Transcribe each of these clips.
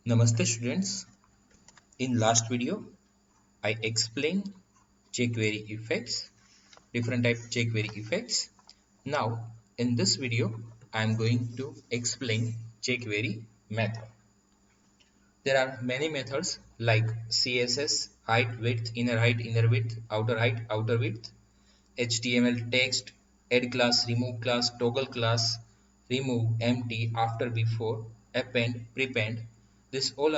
Namaste students. In last video, I explained jQuery effects, different type jQuery effects. Now, in this video, I am going to explain jQuery method. There are many methods like CSS, height, width, inner width, outer width, HTML text, add class, remove class, toggle class, remove, empty, after, before, append, prepend. These all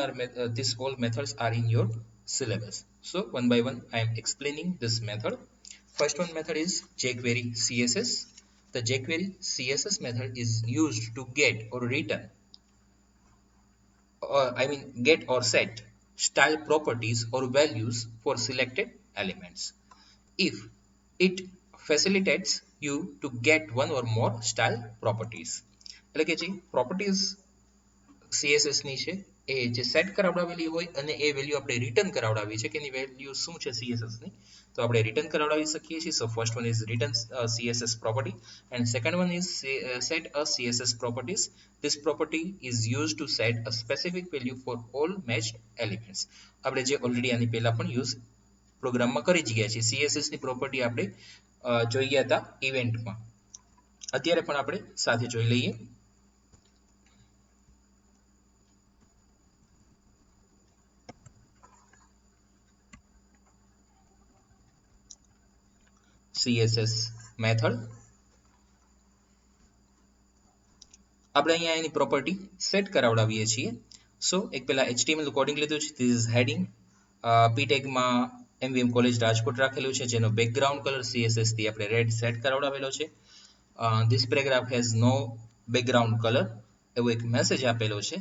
methods are in your syllabus. So one by one I am explaining this method. First one method is jQuery CSS. The jQuery CSS method is used to get or return get or set style properties or values for selected elements. If it facilitates you to get one or more style properties એટલે કે જે properties CSS ની છે એ જે set કરાવડાવેલી હોય અને એ value આપણે return કરાવડાવી છે કે એની વેલ્યુ શું છે CSS ની તો આપણે રિટર્ન કરાવડાવી શકીએ છીએ. So first one is return CSS property and second one is set a CSS properties. This property is used to set a specific value for all matched elements. આપણે જે already આની પહેલા પણ યુઝ પ્રોગ્રામમાં કરી જ ગયા છીએ. CSS ની પ્રોપર્ટી આપણે જોઈ ગયા હતા ઇવેન્ટમાં. અત્યારે પણ આપણે સાથે જોઈ લઈએ. CSS મેથડ આપણે અહીંયા એની પ્રોપર્ટી સેટ કરાવડાવીએ છીએ. સો એક પહેલા HTML કોડિંગ લીધું છે. This is heading. p ટેગમાં MVM college Rajkot રાખેલું છે જેનો બેકગ્રાઉન્ડ કલર CSS થી આપણે રેડ સેટ કરાવડાવેલો છે. This paragraph has no background colour એવો એક મેસેજ આપેલો છે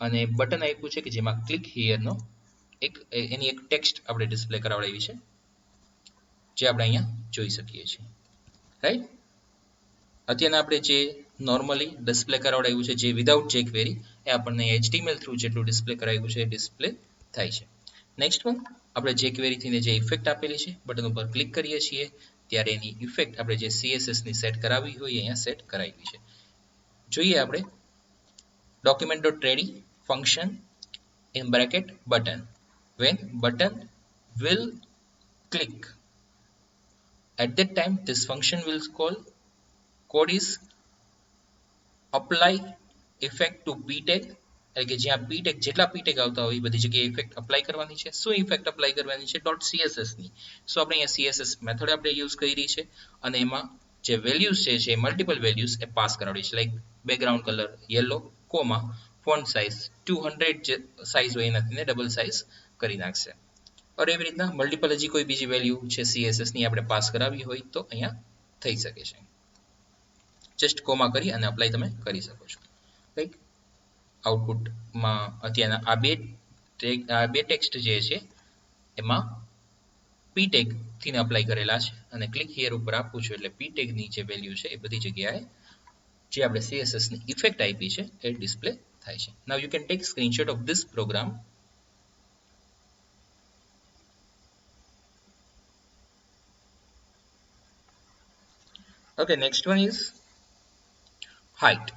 અને બટન આપ્યું છે કે જેમાં ક્લિક હિયરનો એની એક ટેક્સ્ટ આપણે ડિસ્પ્લે કરાવડાવી છે જે આપણે અહીંયા જોઈ શકીએ છીએ. રાઈટ. અત્યારના આપણે જે નોર્મલી ડિસ્પ્લે કરાવડાવ્યું છે જે વિધાઉટ jQuery એ આપણને HTML થ્રુ જેટલું ડિસ્પ્લે કરાવ્યું છે એ ડિસ્પ્લે થાય છે. નેક્સ્ટ વન આપણે jQuery થીને જે ઇફેક્ટ આપેલી છે બટન ઉપર ક્લિક કરીએ છીએ ત્યારે એની ઇફેક્ટ આપણે જે CSS ની સેટ કરાવી હોય અહીંયા સેટ કરાવી છે. જોઈએ આપણે document.ready function in bracket button. When button will click, at that time this function will call. Code is apply effect to p tag એટલે કે જ્યાં p tag જેટલા p tag આવતા હોય એ બધી જગ્યાએ ઇફેક્ટ અપ્લાય કરવાની છે. શું ઇફેક્ટ અપ્લાય કરવાની છે .css ની. સો આપણે અહીંયા CSS મેથડ આપણે યુઝ કરી છે અને એમાં જે વેલ્યુઝ છે મલ્ટિપલ વેલ્યુઝ એ પાસ કરાવડી છે like background colour yellow comma font size 200 જે સાઇઝ હોય એનાથી ડબલ સાઇઝ કરી નાખશે. और એવી રીતના મલ્ટિપલ હજી કોઈ બીજી વેલ્યુ છે CSS ની આપણે પાસ કરાવી હોય તો અહીંયા થઈ શકે છે. જસ્ટ કોમા કરી અને અપ્લાય તમે કરી શકો છો. રાઈટ. આઉટપુટમાં અત્યારના આ બે ટેક્સ્ટ જે છે એમાં p ટેગ થીને અપ્લાય કરેલા છે અને ક્લિક હિયર ઉપર આપું છું એટલે p ટેગ ની જે વેલ્યુ છે એ બધી જગ્યાએ જે આપણે CSS ની ઇફેક્ટ આપી છે એ ડિસ્પ્લે થાય છે. Now you can take screenshot of this program. Okay, next one is height.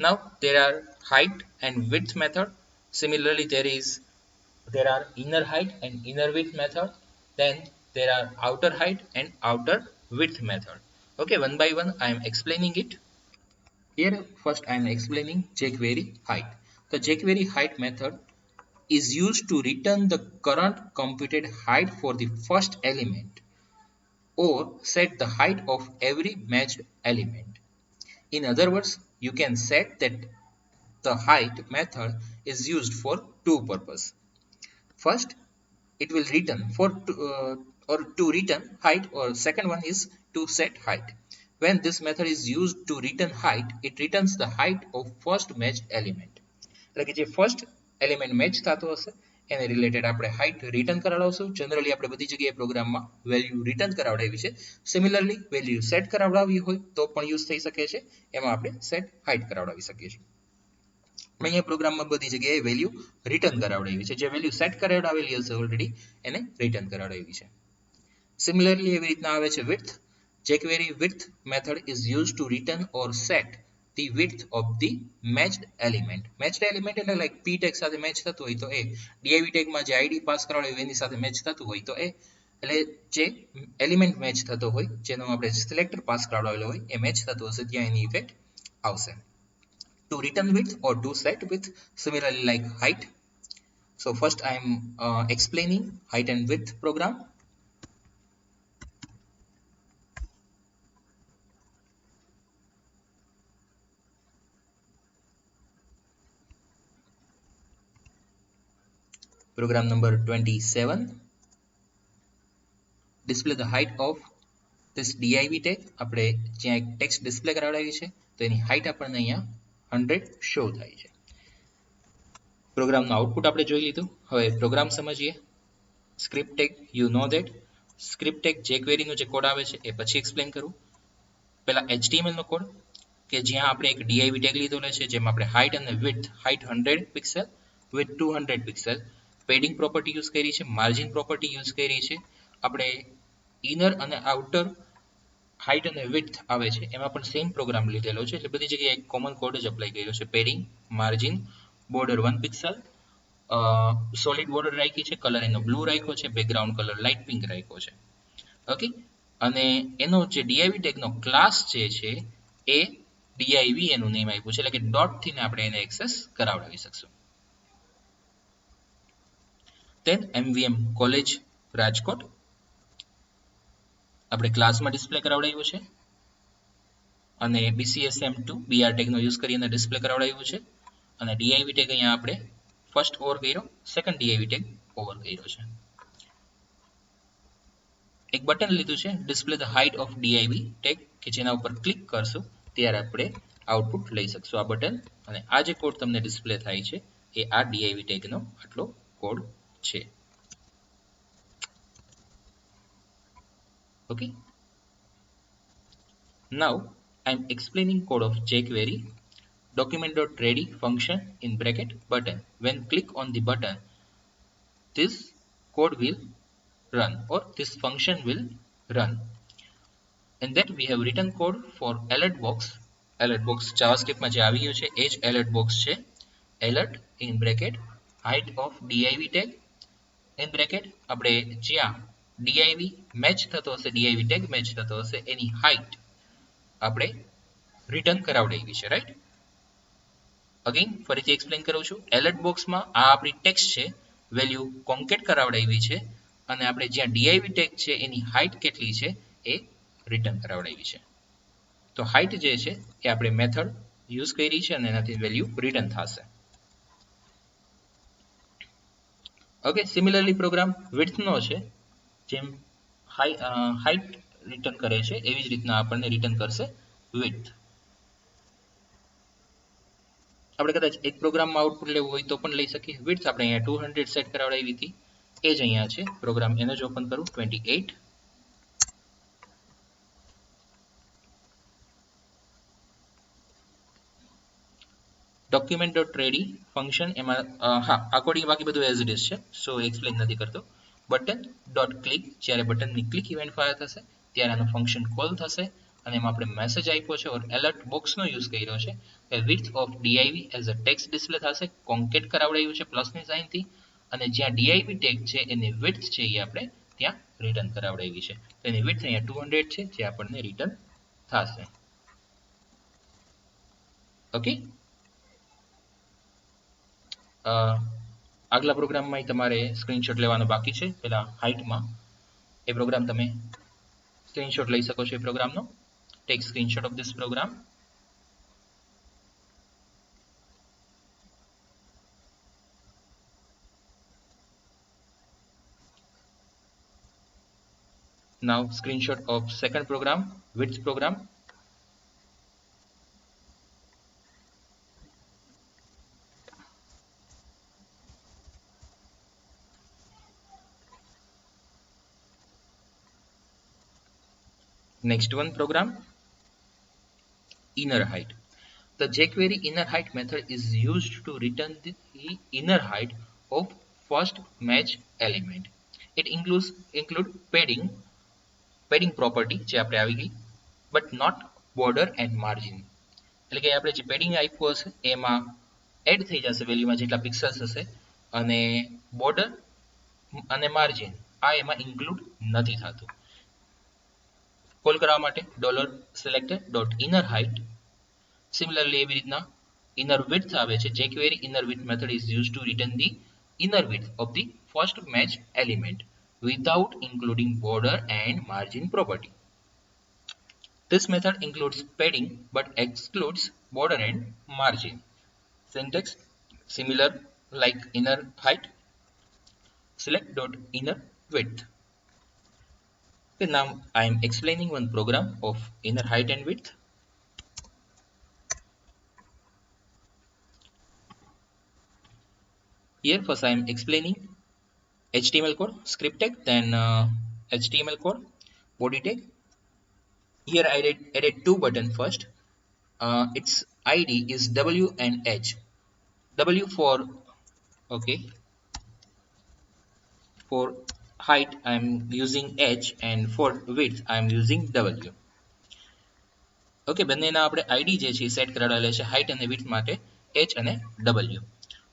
Now there are height and width method. Similarly, there are inner height and inner width method. Then there are outer height and outer width method. Okay, one by one I am explaining it. Here first I am explaining jQuery height. The jQuery height method is used to return the current computed height for the first element or set the height of every matched element. In other words, you can set that the height method is used for two purposes. First, it will return to return height, or second one is to set height. When this method is used to return height, it returns the height of first matched element. એટલે કે જે first element match થતો હશે એને related આપણે height return કરાવડાવશું. Generally આપણે બધી જગ્યાએ પ્રોગ્રામમાં વેલ્યુ રિટર્ન કરાવડાવી છે. સિમિલરલી વેલ્યુ સેટ કરાવડાવી હોય તો પણ યુઝ થઈ શકે છે. એમાં આપણે સેટ હાઇટ કરાવડાવી શકીએ છીએ. અહીંયા પ્રોગ્રામમાં બધી જગ્યાએ વેલ્યુ રિટર્ન કરાવડાવી છે. જે વેલ્યુ સેટ કરાવડાવેલી હશે ઓલરેડી એને રિટર્ન કરાવડાવી છે. સિમિલરલી એવી રીતના આવે છે width. jQuery width method is used to return or set the width of the matched element. Matched element એટલે like p tag સાથે મેચ થતું હોય તો એ, div tag માં જે id પાસ કરાવ્યો એની સાથે મેચ થતું હોય તો એ, એટલે જે એલિમેન્ટ મેચ થતો હોય જેનો આપણે સિલેક્ટર પાસ કરાવેલો હોય એ મેચ થતો હશે ત્યાં એની ઇફેક્ટ આવશે. To return width or to set width, similarly like height. So first I am explaining height and width program. Program number 27. Display the height of this div tag. આપણે જ્યાં એક text display કરાવડાવી છે તો એની height આપણને અહીંયા 100 show થાય છે. પ્રોગ્રામનું આઉટપુટ આપણે જોઈ લીધું. હવે પ્રોગ્રામ સમજીએ. Script tag, you know that. Script tag jQuery નો જે કોડ આવે છે એ પછી એક્સપ્લેન કરું. પહેલા HTML નો કોડ કે જ્યાં આપણે એક div tag લીધેલો છે જેમાં આપણે હાઈટ અને width, height 100 pixel, width 200 pixel, padding property use કરી છે, માર્જિન પ્રોપર્ટી યુઝ કરી છે. આપણે ઇનર અને આઉટર હાઈટ અને વિડ્થ આવે છે એમાં પણ સેમ પ્રોગ્રામ લીધેલો છે, એટલે બધી જગ્યાએ એક કોમન કોડ જ અપ્લાય કર્યો છે. Padding, margin, border 1 pixel, solid border રાખી છે, કલર એનો બ્લુ રાખ્યો છે, બેકગ્રાઉન્ડ કલર લાઇટ પિંક રાખ્યો છે. ઓકે, અને એનો જે div tag નો ક્લાસ જે છે એ div એનું નેમ આપ્યું છે, એટલે કે ડોટ થી આપણે એને એક્સેસ કરાવડાવી શકશું. then MVM કોલેજ રાજકોટ આપણે ક્લાસમાં ડિસ્પ્લે કરાવડાવ્યું છે અને BCSM2 BR tag નો યુઝ કરીને ડિસ્પ્લે કરાવડાવ્યું છે અને div tag અહીંયા આપણે ફર્સ્ટ ઓવર કર્યો, સેકન્ડ div tag ઓવર કર્યો છે. એક બટન લીધું છે display the height of div tag કે જેના ઉપર ક્લિક કરશું ત્યારે આપણે આઉટપુટ લઈ શકશું આ બટન, અને આ જે કોડ તમને ડિસ્પ્લે થાય છે એ આ div tag નો આટલો કોડ છે. Okay, now I am explaining code of jQuery. Document.ready function in bracket button. When click on the button, this code will run or this function will run. And that we have written code for alert box. Alert box JavaScript માં જે આવી ગયું છે એ જ alert box છે. Alert in bracket height of div tag in bracket આપણે જ્યાં div match થતો હશે, div tag મેચ થતો હશે એની હાઈટ આપણે રિટર્ન કરાવડાવી છે, રાઈટ. અગેન ફરીથી એક્સપ્લેન કરું છું. એલર્ટ બોક્સમાં આ આપણી ટેક્સ્ટ છે, વેલ્યુ કોન્કેટ કરાવડાવી છે અને આપણે જ્યાં div tag છે એની હાઈટ કેટલી છે એ રિટર્ન કરાવડાવી છે. તો હાઈટ જે છે એ આપણે મેથડ યુઝ કરી છે અને એનાથી વેલ્યુ રિટર્ન થશે. ઓકે, સિમિલરલી પ્રોગ્રામ વિડ્થ નો છે, જેમ હાઈટ રિટર્ન કરે છે એવી જ રીતના આપણને રિટર્ન કરશે વિડ્થ. આપણે કદાચ એક પ્રોગ્રામમાં આઉટપુટ લેવું હોય તો પણ લઈ શકીએ. વિડ્થ આપણે અહીંયા 200 સેટ કરાવડાવી હતી એ જ અહીંયા છે. પ્રોગ્રામ એને જ ઓપન કરું. 28 document.ready ફંક્શન એમાં હા આ કોડિંગ બાકી બધું એઝ ઇટ ઇઝ છે, સો એક્સપ્લેન નથી કરતો. બટન ડોટ ક્લિક, જ્યારે બટનની ક્લિક ઇવેન્ટ ફાયર થશે ત્યારે આનું ફંક્શન કોલ થશે અને એમાં આપણે મેસેજ આપ્યો છે ઓર એલર્ટ બોક્સનો યુઝ કર્યો છે કે width of div as a text display થશે, કોન્કેટ કરાવડાવ્યું છે પ્લસની સાઇનથી, અને જ્યાં div ટેગ છે એની width છે એ આપણે ત્યાં રિટર્ન કરાવડાવી છે. તો એની width અહીંયા 200 છે જે આપણને રિટર્ન થશે. ઓકે, આગલા પ્રોગ્રામમાં તમારે સ્ક્રીનશોટ લેવાનો બાકી છે. પેલા હાઇટમાં એ પ્રોગ્રામ તમે સ્ક્રીનશોટ લઈ શકો છો. એ પ્રોગ્રામનો take screenshot of this program. Now screenshot of second program, width program. Next one program, inner height. The jQuery inner height method is used to return the inner height of first match element. It include padding property જે આપણે આવી ગઈ, but not border and margin. એટલે કે આપણે જે padding આપ્યું હશે એમાં એડ થઈ જશે વેલ્યુમાં જેટલા પિક્સલ્સ હશે, અને બોર્ડર અને માર્જિન આ એમાં ઇન્ક્લુડ નથી થતું. કોલ કરવા માટે $selected.innerHeight. સિમિલરલી એવી રીતના inner width આવે છે. jQuery inner width method is used to return the inner width of the first matched element without including border and margin property. This method includes padding but excludes border and margin. Syntax similar like inner height. Select.inner width. Okay, now I am explaining one program of inner height and width. Here first I am explaining HTML code, script tag, then HTML code, body tag. Here I added two buttons first. Its ID is W and H. W for okay, for height I am using H, and for width I am using W. Okay, બંનેના આપણે ID જે છે set કરાવેલા છે height અને width માટે H અને W.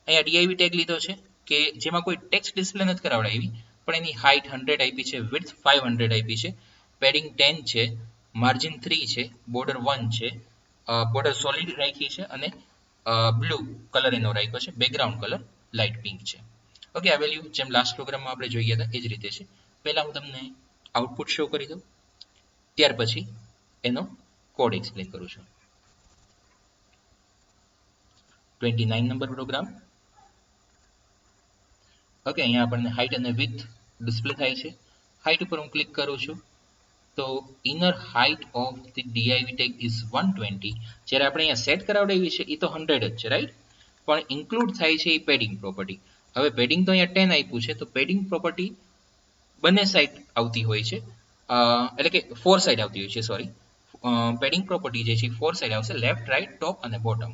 અહીંયા ડીઆઈવી tag લીધો છે કે જેમાં કોઈ ટેક્સ્ટ ડિસ્પ્લે નથી કરાવડાવી, પણ એની હાઇટ 100 આપી છે, વિડ્થ 500 આપી છે, પેડિંગ 10 છે, માર્જિન 3 છે, બોર્ડર 1 છે, બોર્ડર સોલિડ રાખી છે, અને બ્લુ કલર એનો રાખ્યો છે, બેકગ્રાઉન્ડ કલર લાઇટ પિંક છે. ઓકે, આ વેલ્યુ જેમ લાસ્ટ પ્રોગ્રામમાં આપણે જોઈએ હતા એ જ રીતે છે. પહેલા હું તમને આઉટપુટ શો કરી દઉં, ત્યાર પછી એનો કોડ એક્સપ્લેન કરું છું. 29 નંબર પ્રોગ્રામ. ઓકે, અહીંયા આપણને હાઇટ અને વિડ્થ ડિસ્પ્લે થાય છે. હાઇટ ઉપર હું ક્લિક કરું છું તો inner height of the DIV tag is 120. જ્યારે આપણે અહીંયા સેટ કરાવડાવી છે એ તો 100 જ છે, રાઈટ, પણ ઇન્ક્લુડ થાય છે એ પેડિંગ પ્રોપર્ટી. હવે પેડિંગ તો અહીંયા 10 આપ્યું છે, તો પેડિંગ પ્રોપર્ટી બંને સાઈડ આવતી હોય છે, એટલે કે 4 સાઈડ આવતી હોય છે, સોરી. પેડિંગ પ્રોપર્ટી જે છે 4 સાઈડ આવશે, લેફ્ટ, રાઈટ, ટોપ અને બોટમ.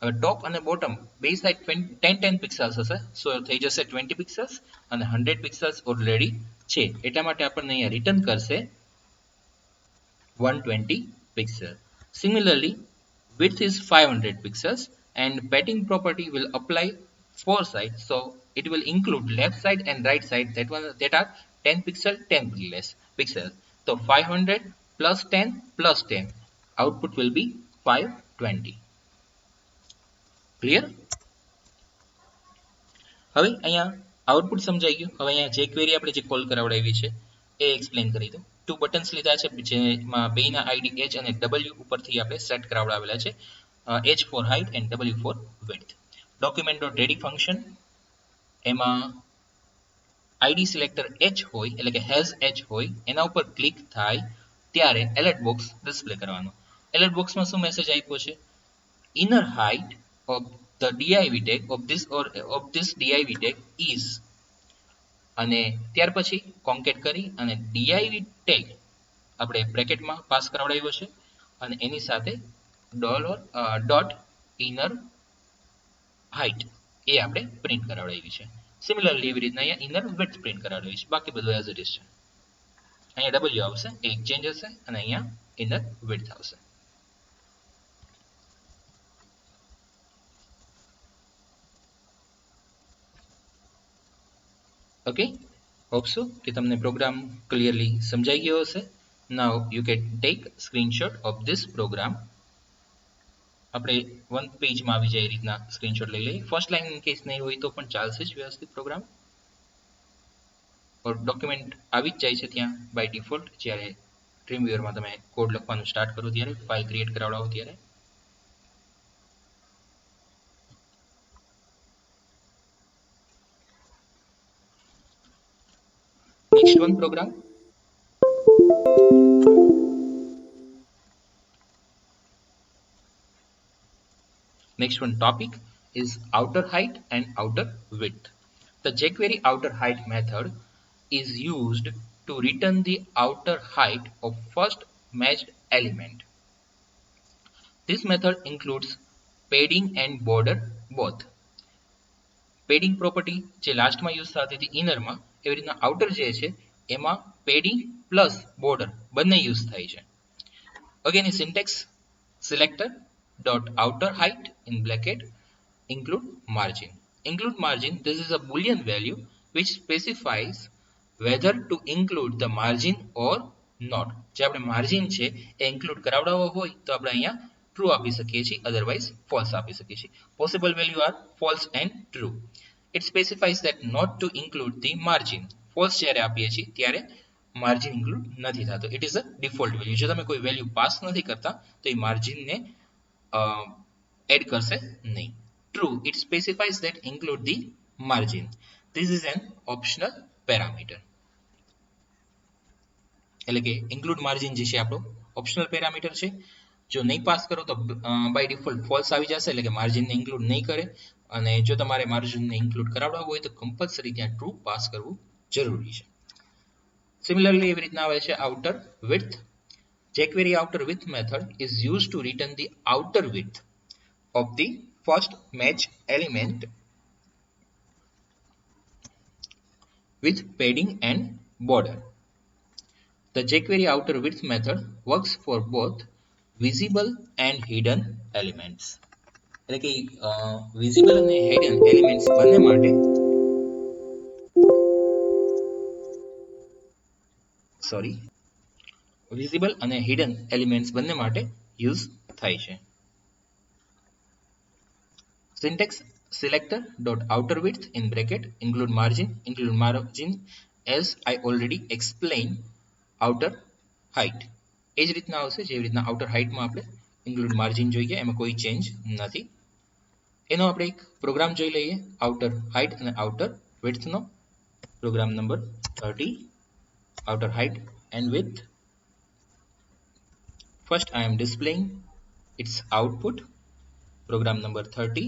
હવે ટોપ અને બોટમ બે સાઈડ 10 પિક્સલ્સ હશે, સો થઈ જશે 20 પિક્સલ્સ, અને 100 પિક્સલ્સ ઓલરેડી છે, એટલા માટે આપણને અહીંયા રિટર્ન કરશે 120 pixel. Similarly, width is 500 pixels and padding property will apply 4 sides, so it will include left side and right side that are 10 pixel 10 pixel. So 500 plus 10 plus 10, output will be 520. Clear? હવે અહીંયા output સમજાઈ ગયું. હવે અહીંયા jQuery આપણે જે call કરાવડાવી છે એ explain કરી દઉં. ટુ બટન્સ લીધા છે જેમાં બેના આઈડી H અને W ઉપરથી આપણે સેટ કરાવડાવેલા છે. H for height and W for width. document.ready function એમાં આઈડી સિલેક્ટર H હોય એટલે કે has H હોય એના ઉપર ક્લિક થાય ત્યારે એલર્ટ બોક્સ ડિસ્પ્લે કરવાનો. એલર્ટ બોક્સમાં શું મેસેજ આપ્યો છે? Inner height of the div tag of this div tag is, અને ત્યાર પછી કોન્કેટ કરી અને div tag આપણે બ્રેકેટમાં પાસ કરાવડાવ્યો છે, અને એની સાથે ડોટ ઇનર હાઇટ એ આપણે પ્રિન્ટ કરાવડાવી છે. સિમિલરલી એવી રીતના અહીંયા ઇનર વિડ્થ પ્રિન્ટ કરાવડાવી છે, બાકી બધું એઝ ઇટ ઇઝ છે. અહીંયા W આવશે, એક ચેન્જ હશે, અને અહીંયા ઇનર વિડ્થ આવશે. Okay, hope so કે તમને પ્રોગ્રામ ક્લિયરલી સમજાઈ ગયો હશે. Now you can take screenshot of this program. આપણે વન પેજમાં આવી જાય એ રીતના સ્ક્રીનશોટ લઈ લઈએ. ફર્સ્ટ લાઈન ઇન કેસ નહીં હોય તો પણ ચાલશે જ વ્યવસ્થિત પ્રોગ્રામ. ઓર ડોક્યુમેન્ટ આવી જ જાય છે ત્યાં બાય ડિફોલ્ટ, જ્યારે ડ્રીમવીવરમાં તમે કોડ લખવાનું સ્ટાર્ટ કરો ત્યારે, ફાઇલ ક્રિએટ કરાવડાવો ત્યારે. Next one program. Next one topic is outer height and outer width. The jQuery outer height method is used to return the outer height of first matched element. This method includes padding and border both. Padding property જે લાસ્ટમાં use થતી હતી ઇનરમાં, એવી રીતના outer જે છે એમાં padding plus border બંને યુઝ થાય છે. ઓકે, એની syntax selector dot outer height in bracket include margin. Include margin, this is a boolean value which specifies whether to include the margin or not. જે આપણે margin છે એ include કરાવડાવવો હોય તો આપણે અહીંયા true આપી શકીએ છીએ, otherwise false આપી શકીએ છીએ. Possible value are false and true. It specifies that not to include the margin. False જ્યારે આપીએ છીએ ત્યારે margin include નથી થતો. It is a default value. જો તમે કોઈ value pass નથી કરતા તો એ margin ને એડ કરશે નહીં. True, it specifies that include the margin. This is an optional parameter. એટલે કે include margin જે છે આપણો optional parameter છે. જો નહીં પાસ કરો તો બાય ડિફોલ્ટ false આવી જશે, એટલે કે margin ને include નહીં કરે. અને જો તમારે margin ને include કરાવડાવવું હોય તો compulsory ત્યાં true પાસ કરવું જરૂરી છે. Similarly એવી રીતના આવે છે outer width. jQuery outer width method is used to return the outer width of the first match element with padding and border. The jQuery outer width method works for both visible and hidden elements. એટલે કે visible અને hidden elements બંને માટે visible અને hidden elements બંને માટે use થાય છે. Syntax selector dot outer width in bracket include margin as I already explained outer height. એ જ રીતના આવશે જેવી રીતના outer height માં આપણે include margin જોઈએ, એમાં કોઈ ચેન્જ નથી. એનો આપણે એક પ્રોગ્રામ જોઈ લઈએ outer height અને outer width નો. Program number 30 outer height and width. First I am displaying its output. Program number 30.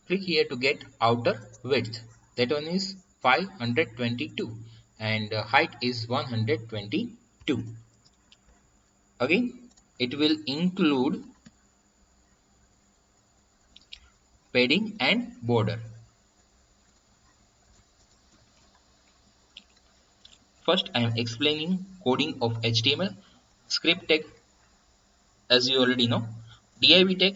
Click here to get outer width. That one is 522 and height is 122. Again, it will include padding and border. First, I am explaining coding of HTML. Script tag, as you already know. div tag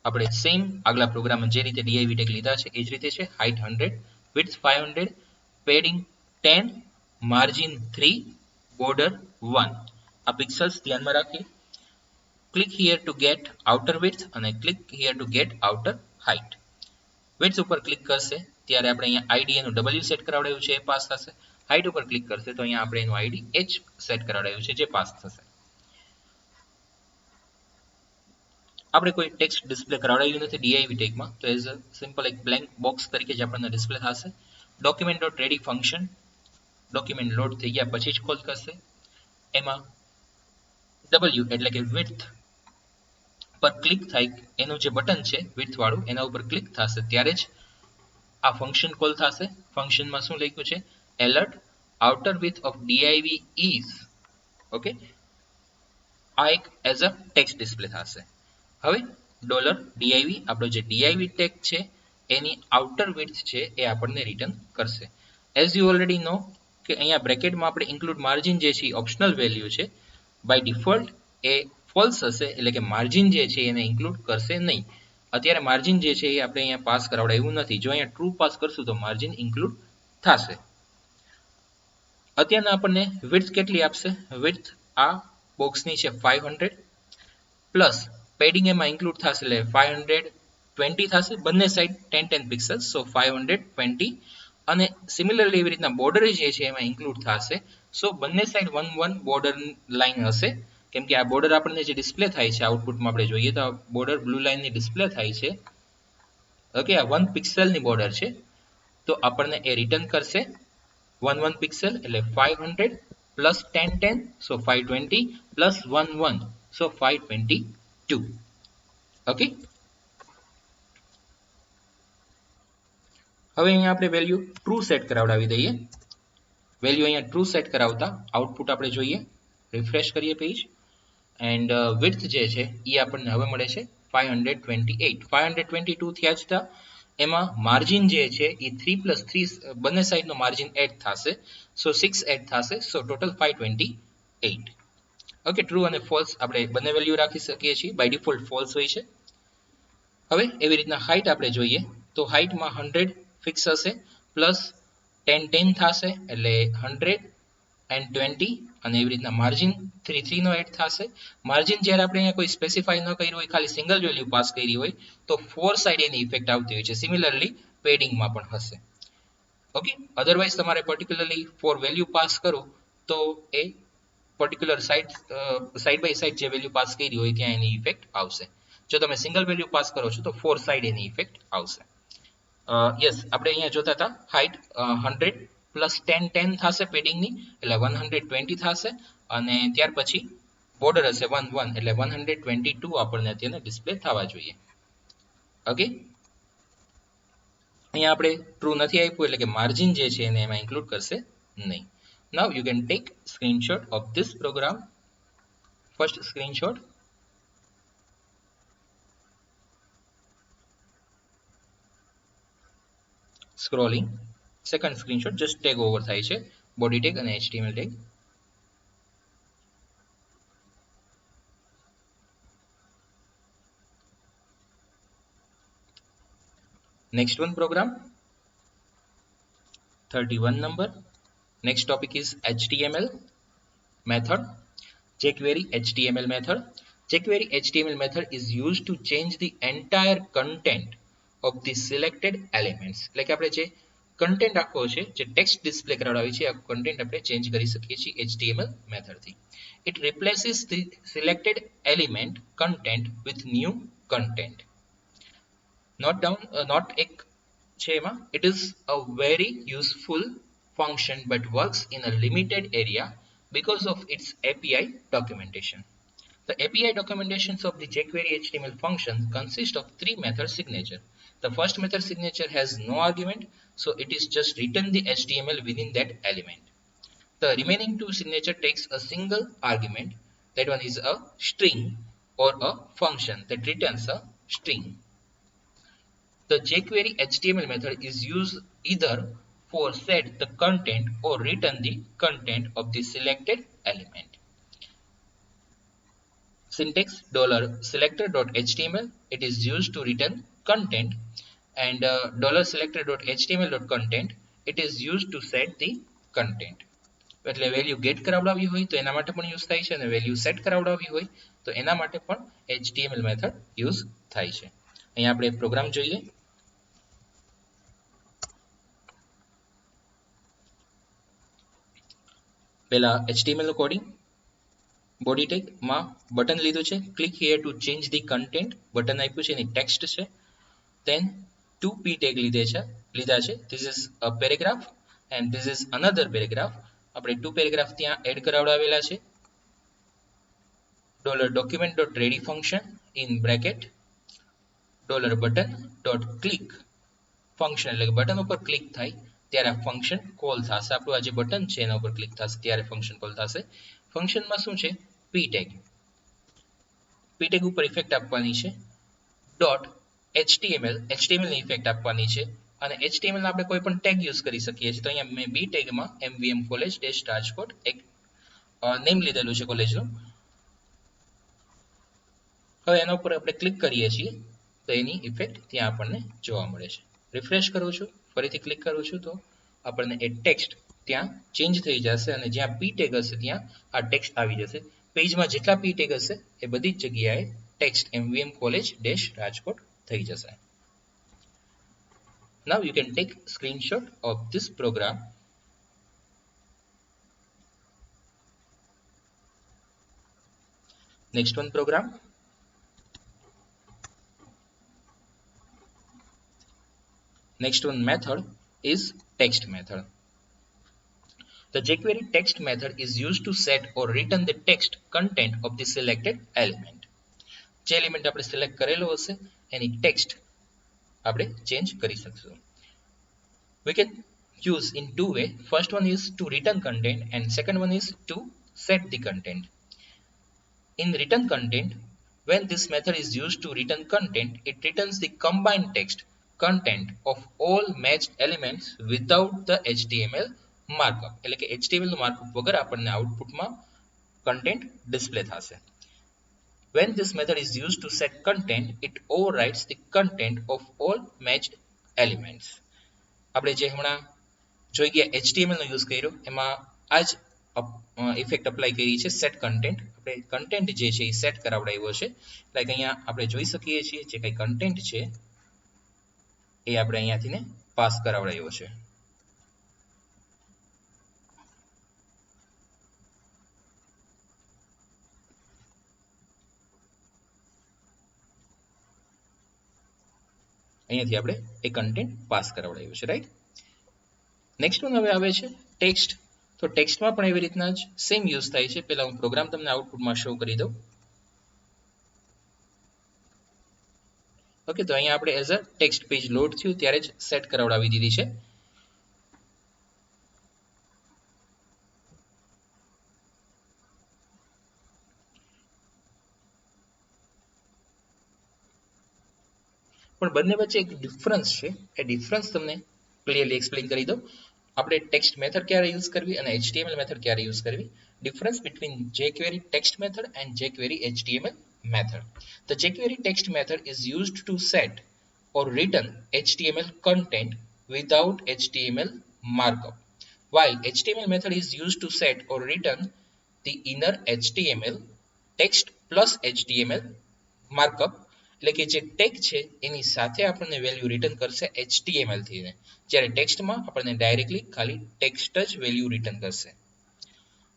આપણે same આગલા પ્રોગ્રામમાં જે રીતે div tag લીધા છે એ જ રીતે છે. height 100, width 500, padding 10, margin 3, border 1. આ પિક્સલ્સ ધ્યાનમાં રાખીએ. click here to get outer width અને click here to get outer height. width ઉપર ક્લિક કરશે ત્યારે આપણે અહીંયા id એનું w સેટ કરાવડાવ્યું છે એ પાસ થશે. height ઉપર ક્લિક કરશે તો અહીંયા આપણે એનું id h સેટ કરાવડાવ્યું છે જે પાસ થશે. આપણે કોઈ ટેક્સ્ટ ડિસ્પ્લે કરાવડાવ્યું નથી div tag માં, તો એઝ અ સિમ્પલ એક બ્લેન્ક બોક્સ તરીકે જ આપણને ડિસ્પ્લે થશે. document.ready ફંક્શન ડોક્યુમેન્ટ લોડ થઈ ગયા પછી જ કોલ કરશે. એમાં w એટલે કે width પર ક્લિક થાય, એનું જે બટન છે width વાળું એના ઉપર ક્લિક થશે ત્યારે જ આ ફંક્શન કોલ થશે. ફંક્શનમાં શું લખ્યું છે? alert outer width of div is. Okay, આ એક એઝ અ ટેક્સ્ટ ડિસ્પ્લે થશે. હવે $div આપણો જે div ટેગ છે એની આઉટર વિડ્થ છે એ આપણને રિટર્ન કરશે. એઝ યુ ઓલરેડી નો કે અહીંયા બ્રેકેટમાં આપણે ઇન્ક્લુડ માર્જિન જે છે ઓપ્શનલ વેલ્યુ છે. બાય ડિફોલ્ટ એ ફોલ્સ હશે, એટલે કે માર્જિન જે છે એને ઇન્ક્લુડ કરશે નહીં. અત્યારે માર્જિન જે છે એ આપણે અહીંયા પાસ કરાવડાવ્યું નથી. જો અહીંયા ટ્રુ પાસ કરશું તો માર્જિન ઇન્ક્લુડ થશે. અત્યારના આપણને વિડ્થ કેટલી આપશે? વિડ્થ આ બોક્સની છે 500 પ્લસ પેડિંગ એમાં ઇન્ક્લુડ થશે એટલે 520 થશે. બંને સાઈડ 10 પિક્સલ્સ, સો 520. અને સિમિલરલી એવી રીતના બોર્ડર જે છે એમાં ઇન્ક્લુડ થશે. સો બંને સાઈડ 1 બોર્ડર લાઈન હશે, કેમ કે આ બોર્ડર આપણને જે ડિસ્પ્લે થાય છે આઉટપુટમાં આપણે જોઈએ તો આ બોર્ડર બ્લુ લાઈનની ડિસ્પ્લે થાય છે. ઓકે, આ 1 પિક્સલની બોર્ડર છે તો આપણને એ રિટર્ન કરશે 1 પિક્સલ એટલે 500 પ્લસ 10 સો 520 પ્લસ 1 સો 522. ઓકે, હવે અહીંયા આપણે વેલ્યુ ટ્રુ સેટ કરાવડાવી દઈએ. વેલ્યુ અહીંયા ટ્રુ સેટ કરાવતા આઉટપુટ આપણે જોઈએ. રિફ્રેશ કરીએ પેજ એન્ડ વિડ્થ જે છે એ આપણને હવે મળે છે 528. 522 થયા જ હતા. એમાં માર્જિન જે છે એ 3 પ્લસ 3 બંને સાઈડનો માર્જિન એડ થશે, સો 6 એડ થશે, સો ટોટલ 528. ઓકે, ટ્રુ અને ફોલ્સ આપણે બંને વેલ્યુ રાખી શકીએ છીએ. બાય ડિફોલ્ટ ફોલ્સ હોય છે. હવે એવી રીતના હાઇટ આપણે જોઈએ તો હાઇટમાં 100 ફિક્સ હશે, પ્લસ 10 10 થશે એટલે 120, અને એવી રીતના માર્જિન 3 3 નો એડ થશે. માર્જિન જ્યારે આપણે અહીંયા કોઈ સ્પેસિફાઈ ન કર્યું હોય, ખાલી સિંગલ વેલ્યુ પાસ કરી હોય તો 4 સાઈડ એની ઇફેક્ટ આવતી હોય છે. સિમિલરલી પેડિંગમાં પણ હશે. ઓકે, અધરવાઇઝ તમારે પર્ટિક્યુલરલી ફોર વેલ્યુ પાસ કરો તો એ પર્ટિક્યુલર સાઈડ બાય સાઈડ જે વેલ્યુ પાસ કરી હોય ત્યાં એની ઇફેક્ટ આવશે. જો તમે સિંગલ વેલ્યુ પાસ કરો છો તો ફોર સાઈડ એની ઇફેક્ટ આવશે. યસ, આપણે અહીંયા જોતા હતા હાઇટ 100 પ્લસ 10 10 થશે પેડિંગની, એટલે 120 થશે, અને ત્યાર પછી બોર્ડર હશે 1 1 એટલે 122 આપણને અત્યારે ડિસ્પ્લે થવા જોઈએ. ઓકે, અહીંયા આપણે ટ્રુ નથી આપ્યું એટલે કે માર્જિન જે છે એને એમાં ઇન્ક્લુડ કરશે નહીં. Now you can take screenshot of this program. First screenshot. Scrolling. Second screenshot just tag over થાય છે, બોડી ટેગ અને HTML tag. Next one program, 31 number. Next topic is HTML method. jQuery HTML method. jQuery HTML method is used to change the entire content of the selected elements. એટલે કે આપણે જે content આખો છે, જે text display કરાવડાવી છે, આ content આપણે ચેન્જ કરી શકીએ છીએ HTML મેથડ થી. It replaces the selected element content with new content. Note down, not એક છે એમાં. It is a very useful function but works in a limited area because of its API documentation. The API documentations of the jQuery HTML function consist of three method signature. The first method signature has no argument, so it is just written the HTML within that element. The remaining two signature takes a single argument. That one is a string or a function that returns a string. The jQuery HTML method is used either for set the content or return the content of the selected element. Syntax $selector.html, it is used to return content, and $selector.html.content, it is used to set the content. એટલે value gate કરાવડાવી હોય તો એના માટે પણ use થાય છે, અને value set કરાવડાવી હોય તો એના માટે પણ HTML મેથડ યુઝ થાય છે. અહીંયા આપણે પ્રોગ્રામ જોઈએ. પહેલા HTML નું કોડિંગ. બોડી ટેગ માં બટન લીધું છે, click here to change the content button આપ્યું છે, એની ટેક્સ્ટ છે. Then two p tag લીધા છે. This is a paragraph and this is another paragraph. આપણે two paragraph ત્યાં એડ કરાવડાવેલા છે. $document.ready function in bracket $button.click function, એટલે કે બટન ઉપર ક્લિક થાય ત્યારે આ ફંક્શન કોલ થશે. આપણું આ જે બટન છે એના ઉપર ક્લિક થશે ત્યારે ફંક્શન કોલ થશે. ફંક્શનમાં શું છે? p tag. p tag ઉપર ઇફેક્ટ આપવાની છે. .html ની ઇફેક્ટ આપવાની છે, અને HTML આપણે કોઈ પણ ટેગ યુઝ કરી શકીએ છીએ. તો અહીંયા મેં b ટેગમાં MVM કોલેજ રાજકોટ એક નેમ લીધેલું છે કોલેજનું. હવે એના ઉપર આપણે ક્લિક કરીએ છીએ તો એની ઇફેક્ટ ત્યાં આપણને જોવા મળે છે. રિફ્રેશ કરું છું, ફરીથી ક્લિક કરું છું તો આપણને એ ટેક્સ્ટ ત્યાં ચેન્જ થઈ જશે, અને જ્યાં p ટેગ હશે ત્યાં આ ટેક્સ્ટ આવી જશે. પેજમાં જેટલા p ટેગ હશે એ બધી જ જગ્યાએ ટેક્સ્ટ MVM કોલેજ રાજકોટ થઈ જશે. Now you can take screenshot of this program. Next one program. Next one method is text method. The jQuery text method is used to set or return the text content of the selected element. જે element આપણે select કરેલો હશે એની text આપણે change કરી શકશું. We can use in two way. First one is to return content and second one is to set the content. In return content, when this method is used to return content, it returns the combined text content of all matched elements without the HTML markup. એટલે કે HTML નું markup વગર આપણને આઉટપુટમાં content display થશે. When this method is used to set content, it overrides the content of all matched elements. આપણે જે હમણાં જોઈ ગયા HTML નો યુઝ કર્યો એમાં આ જ ઇફેક્ટ અપ્લાય કરી છે સેટ કન્ટેન્ટ. આપણે કન્ટેન્ટ જે છે એ સેટ કરાવડાવ્યો છે. લાઈક અહીંયા આપણે જોઈ શકીએ છીએ જે કંઈ કન્ટેન્ટ છે એ આપણે અહીંયાથી ને પાસ કરાવડાવ્યો છે. અહીંયાથી આપણે એ કન્ટેન્ટ પાસ કરાવડાવ્યું છે, રાઈટ. નેક્સ્ટ વન હવે આવે છે ટેક્સ્ટ. તો ટેક્સ્ટમાં પણ એવી રીતના જ સેમ યુઝ થાય છે. પહેલા હું પ્રોગ્રામ તમને આઉટપુટમાં શો કરી દઉં. ઓકે, તો અહીંયા આપણે as a text page load થયું ત્યારે જ સેટ કરાવડાવી દીધી છે. પણ બંને વચ્ચે એક ડિફરન્સ છે. એ ડિફરન્સ તમને ક્લિયરલી એક્સપ્લેન કરી દઉં. આપણે ટેક્સ્ટ મેથડ ક્યારે યુઝ કરવી અને HTML મેથડ ક્યારે યુઝ કરવી. Difference between jQuery text method and jQuery HTML method. The jQuery text method is used to set or return HTML content without HTML markup, while HTML method is used to set or return the inner HTML text plus HTML markup. એટલે કે જે tag છે એની સાથે આપણને value return કરશે HTML થી, જ્યારે ટેક્સ્ટમાં આપણને ડાયરેક્ટલી ખાલી ટેક્સ્ટ જ વેલ્યુ રિટર્ન કરશે.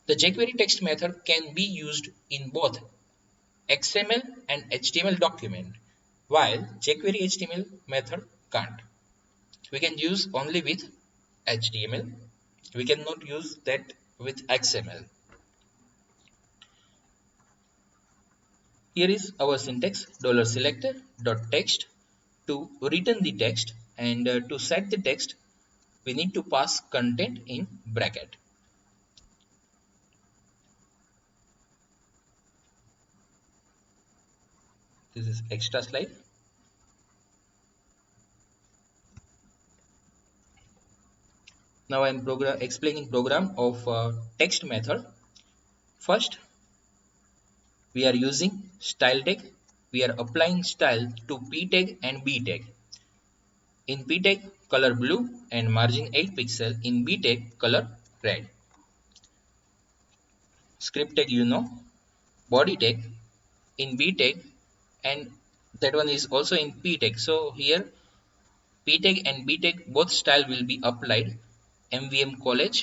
The jQuery text method can be used in both XML and HTML document, while jQuery HTML method can't. We can use only with HTML. We cannot use that with XML. Here is our syntax: $selector .text to return the text, and to set the text we need to pass content in bracket. This is extra slide. Now I am explaining program of text method. First, we are using style tag. We are applying style to P tag and B tag. In P tag, color blue and margin 8 pixel. In B tag, color red. Script tag you know. Body tag in B tag, and that one is also in P tag. So here P tag and B tag both style will be applied. MVM College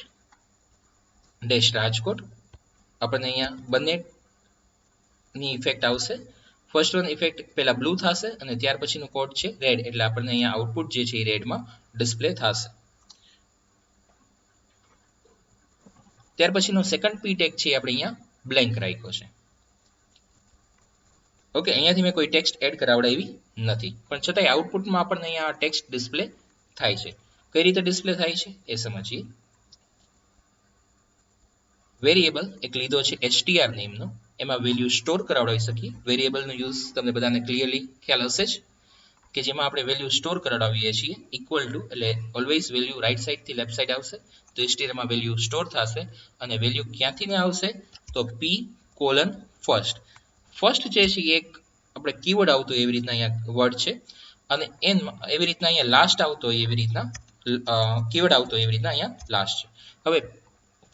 dash Rajkot. આપણને અહીંયા બંને ની effect આવશે. First one effect પહેલા blue થશે અને ત્યાર પછીનો કોડ છે રેડ, એટલે આપણને અહીંયા આઉટપુટ જે છે એ રેડમાં ડિસ્પ્લે થશે. ત્યાર પછીનો સેકન્ડ પી ટેગ છે આપણે અહીંયા બ્લેન્ક રાખ્યો છે. ઓકે, અહીંયાથી મેં કોઈ ટેક્સ્ટ એડ કરાવડાવી નથી, પણ છતાંય આઉટપુટમાં આપણને અહીંયા ટેક્સ્ટ ડિસ્પ્લે થાય છે. કઈ રીતે ડિસ્પ્લે થાય છે એ સમજીએ. વેરિયેબલ એક લીધો છે str નેમનો, એમાં વેલ્યુ સ્ટોર કરાવડાવી શકીએ. વેરિયેબલનો યુઝ તમને બધાને ક્લિયરલી ખ્યાલ હશે જ, કે જેમાં આપણે વેલ્યુ સ્ટોર કરાવડાવીએ છીએ. ઇક્વલ ટુ એટલે ઓલવેઝ વેલ્યુ રાઈટ સાઈડથી લેફ્ટ સાઈડ આવશે. તો str માં વેલ્યુ સ્ટોર થશે અને વેલ્યુ ક્યાંથી ને આવશે તો p:first. ફર્સ્ટ જે છે એક આપણે કીવર્ડ આવતો હોય એવી રીતના અહીંયા વર્ડ છે, અને એન્ડમાં એવી રીતના અહીંયા લાસ્ટ આવતો હોય એવી રીતના કીવર્ડ આવતો હોય એવી રીતના અહીંયા લાસ્ટ છે. હવે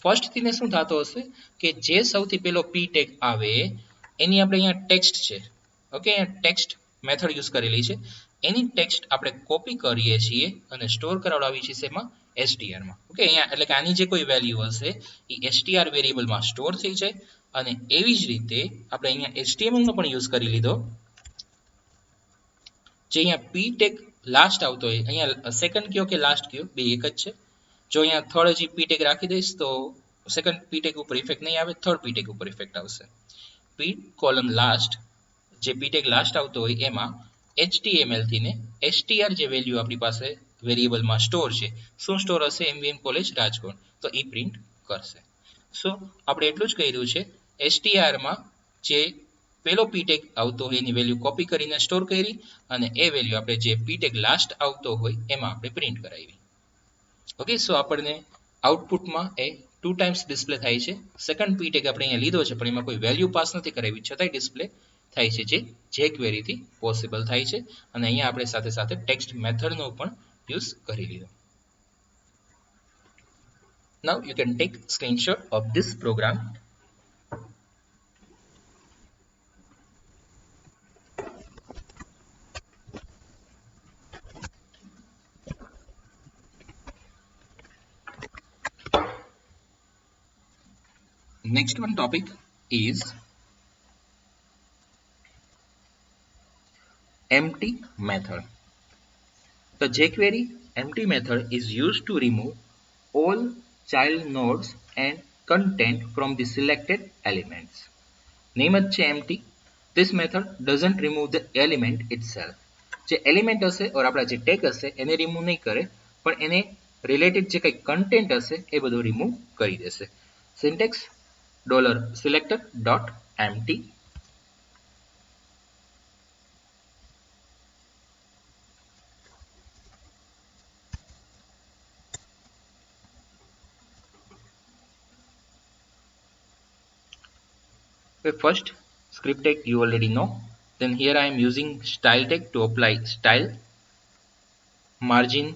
ફર્સ્ટ થીને શું થતો હશે કે જે સૌથી પહેલો પી ટેગ આવે એની આપણે અહીંયા ટેક્સ્ટ છે. ઓકે, અહીંયા ટેક્સ્ટ મેથડ યુઝ કરેલી છે. એની ટેક્સ્ટ આપણે કોપી કરીએ છીએ અને સ્ટોર કરાવડાવીએ છીએ એમાં str માં. ઓકે, અહીંયા એટલે કે આની જે કોઈ વેલ્યુ હશે એ str વેરિયેબલમાં સ્ટોર થઈ જાય. અને એવી જ રીતે આપણે અહીંયા HTML નો પણ યુઝ કરી લીધો. જે અહીંયા પી ટેગ લાસ્ટ આવતો હોય, અહીંયા સેકન્ડ કયો કે લાસ્ટ કયો બે એક જ છે. જો અહીંયા થર્ડ હજી પી ટેગ રાખી દઈશ તો સેકન્ડ પી ટેગ ઉપર ઇફેક્ટ નહીં આવે, થર્ડ પી ટેગ ઉપર ઇફેક્ટ આવશે. p:last જે પી ટેગ લાસ્ટ આવતો હોય એમાં HTML થી ને str જે વેલ્યુ આપણી પાસે વેરિયેબલમાં સ્ટોર છે, શું સ્ટોર હશે MVM કોલેજ રાજકોટ, તો એ પ્રિન્ટ કરશે. સો આપણે એટલું જ કર્યું છે, str માં જે પેલો પી ટેગ આવતો હોય એની વેલ્યુ કોપી કરીને સ્ટોર કરી અને એ વેલ્યુ આપણે જે પી ટેગ લાસ્ટ આવતો હોય એમાં આપણે પ્રિન્ટ કરાવી. ઓકે, સો આપણને આઉટપુટમાં એ 2 ટાઈમ્સ ડિસ્પ્લે થાય છે. સેકન્ડ p ટેગ આપણે અહીંયા લીધો છે પણ એમાં કોઈ વેલ્યુ પાસ નથી કરાવી છતાંય ડિસ્પ્લે થાય છે, જે jQuery થી પોસિબલ થાય છે. અને અહીંયા આપણે સાથે સાથે ટેક્સ્ટ મેથડનો પણ યુઝ કરી લીધો. Now you can take screenshot of this program. Next one topic is empty method. The jQuery empty method is used to remove all child nodes and content from the selected elements. Name જ છે empty. This method doesn't remove the element itself. જે element હશે ઓર આપણા જે tag હશે એને remove નહીં કરે, પણ એને રિલેટેડ જે કંઈ કન્ટેન્ટ હશે એ બધું રિમૂવ કરી દેશે. Syntax $selector.empty. First script tag you already know. Then here I am using style tag to apply style, margin,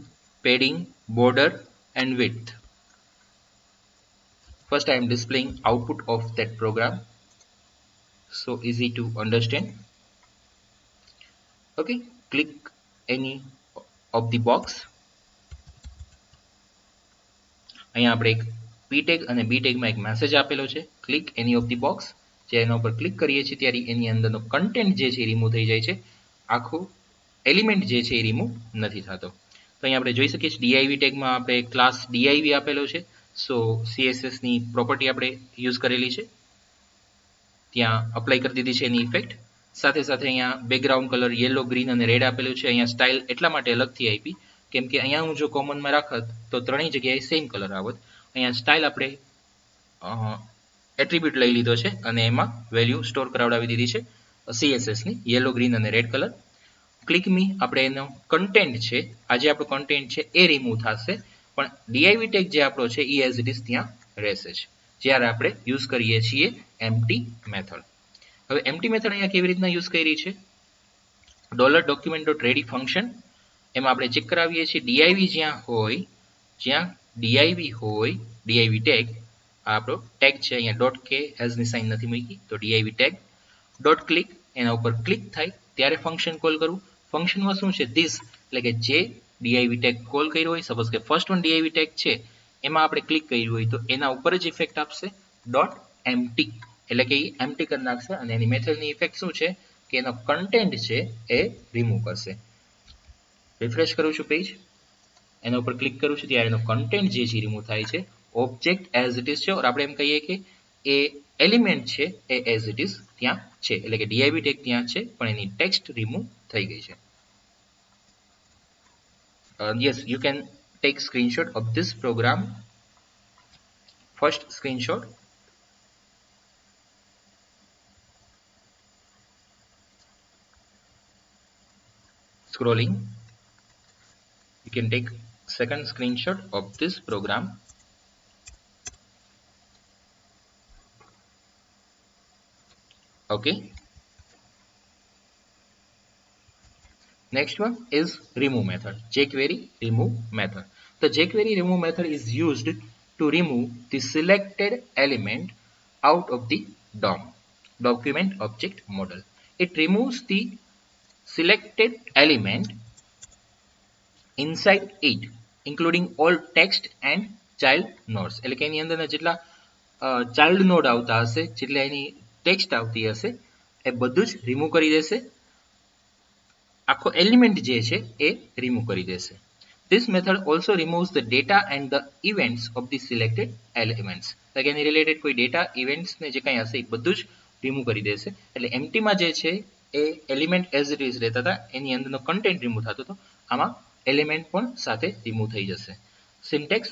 padding, border and width. First I am displaying output of that program, so easy to understand. Okay, click any of the box. અહીંયા આપણે એક p tag અને b tag માં એક message આપેલો છે, click any of the box. જે એના ઉપર ક્લિક કરીએ છીએ ત્યારે એની અંદરનો કન્ટેન્ટ જે છે એ રિમૂવ થઈ જાય છે, આખું એલિમેન્ટ જે છે એ રિમૂવ નથી થતો. તો અહીંયા આપણે જોઈ શકીએ છીએ div ટેગમાં આપણે ક્લાસ div આપેલો છે, સો css ની પ્રોપર્ટી આપણે યુઝ કરેલી છે, ત્યાં અપ્લાય કરી દીધી છે એની ઇફેક્ટ. સાથે સાથે અહીંયા બેકગ્રાઉન્ડ કલર યેલો, ગ્રીન અને રેડ આપેલું છે. અહીંયા સ્ટાઇલ એટલા માટે અલગથી આપી કેમ કે અહીંયા હું જો કોમનમાં રાખત તો ત્રણેય જગ્યાએ સેમ કલર આવત. અહીંયા સ્ટાઇલ આપણે એટ્રીબ્યુટ લઈ લીધો છે અને એમાં વેલ્યુ સ્ટોર કરાવડાવી દીધી છે CSSની યેલો, ગ્રીન અને રેડ કલર. ક્લિક મી આપણે એનો કન્ટેન્ટ છે, આ જે આપણો કન્ટેન્ટ છે એ રિમૂવ થશે, પણ div ટેગ જે આપણો છે એ એઝ ઇટ ઇઝ ત્યાં રહેશે જ જ્યારે આપણે યુઝ કરીએ છીએ empty મેથડ. હવે empty મેથડ અહીંયા કેવી રીતના યુઝ કરી છે, $document.ready ફંક્શન, એમાં આપણે ચેક કરાવીએ છીએ div જ્યાં div હોય div ટેગ, આ આપણો ટેગ છે, અહીંયા ડોટ કે હેઝ ની સાઇન નથી મૂકી તો div ટેગ ડોટ ક્લિક, એના ઉપર ક્લિક થાય ત્યારે ફંક્શન કોલ કરવું. ફંક્શનમાં શું છે ધીસ, એટલે કે જે div ટેગ કોલ કર્યો હોય, સપોઝ કે ફર્સ્ટ વન div ટેગ છે એમાં આપણે ક્લિક કર્યું હોય તો એના ઉપર જ ઇફેક્ટ આપશે ડોટ એમ્પ્ટી, એટલે કે એ એમ્પ્ટી કરી નાખશે અને એની મેથડની ઇફેક્ટ શું છે કે એનો કન્ટેન્ટ છે એ રિમૂવ કરશે. રિફ્રેશ કરું છું પેજ, એના ઉપર ક્લિક કરું છું ત્યારે એનો કન્ટેન્ટ જે છે રિમૂવ થાય છે. ઓબ્જેક્ટ એઝ ઇટ ઇઝ છે, ઓર આપણે એમ કહીએ કે એ એલિમેન્ટ છે એ એઝ ઇટ ઇઝ ત્યાં છે, એટલે કે div ટેગ ત્યાં છે પણ એની ટેક્સ્ટ રિમૂવ થઈ ગઈ છે. Yes, you can take screenshot of this program. First screenshot. Scrolling. You can take second screenshot of this program. Okay. Next one is remove method. jQuery remove method. The jQuery remove method is used to remove the selected element out of the DOM, document object model. It removes the selected element inside it, including all text and child nodes. એટલે કે એની અંદરના જેટલા child node આવતા હશે, જેટલા એની text આવતી હશે એ બધું જ રિમૂવ કરી દેશે, આખો એલિમેન્ટ જે છે એ રિમૂવ કરી દેશે. This method also removes the data and the events of the selected elements. એટલે એની રિલેટેડ કોઈ ડેટા, ઇવેન્ટ્સ ને જે કંઈ હશે એ બધું જ રિમૂવ કરી દેશે. એટલે એમ્પ્ટીમાં જે છે એ એલિમેન્ટ એઝ ઇટ ઇઝ રહેતા હતા, એની અંદરનો કન્ટેન્ટ રિમૂવ થતો હતો, આમાં એલિમેન્ટ પણ સાથે રિમૂવ થઈ જશે. Syntax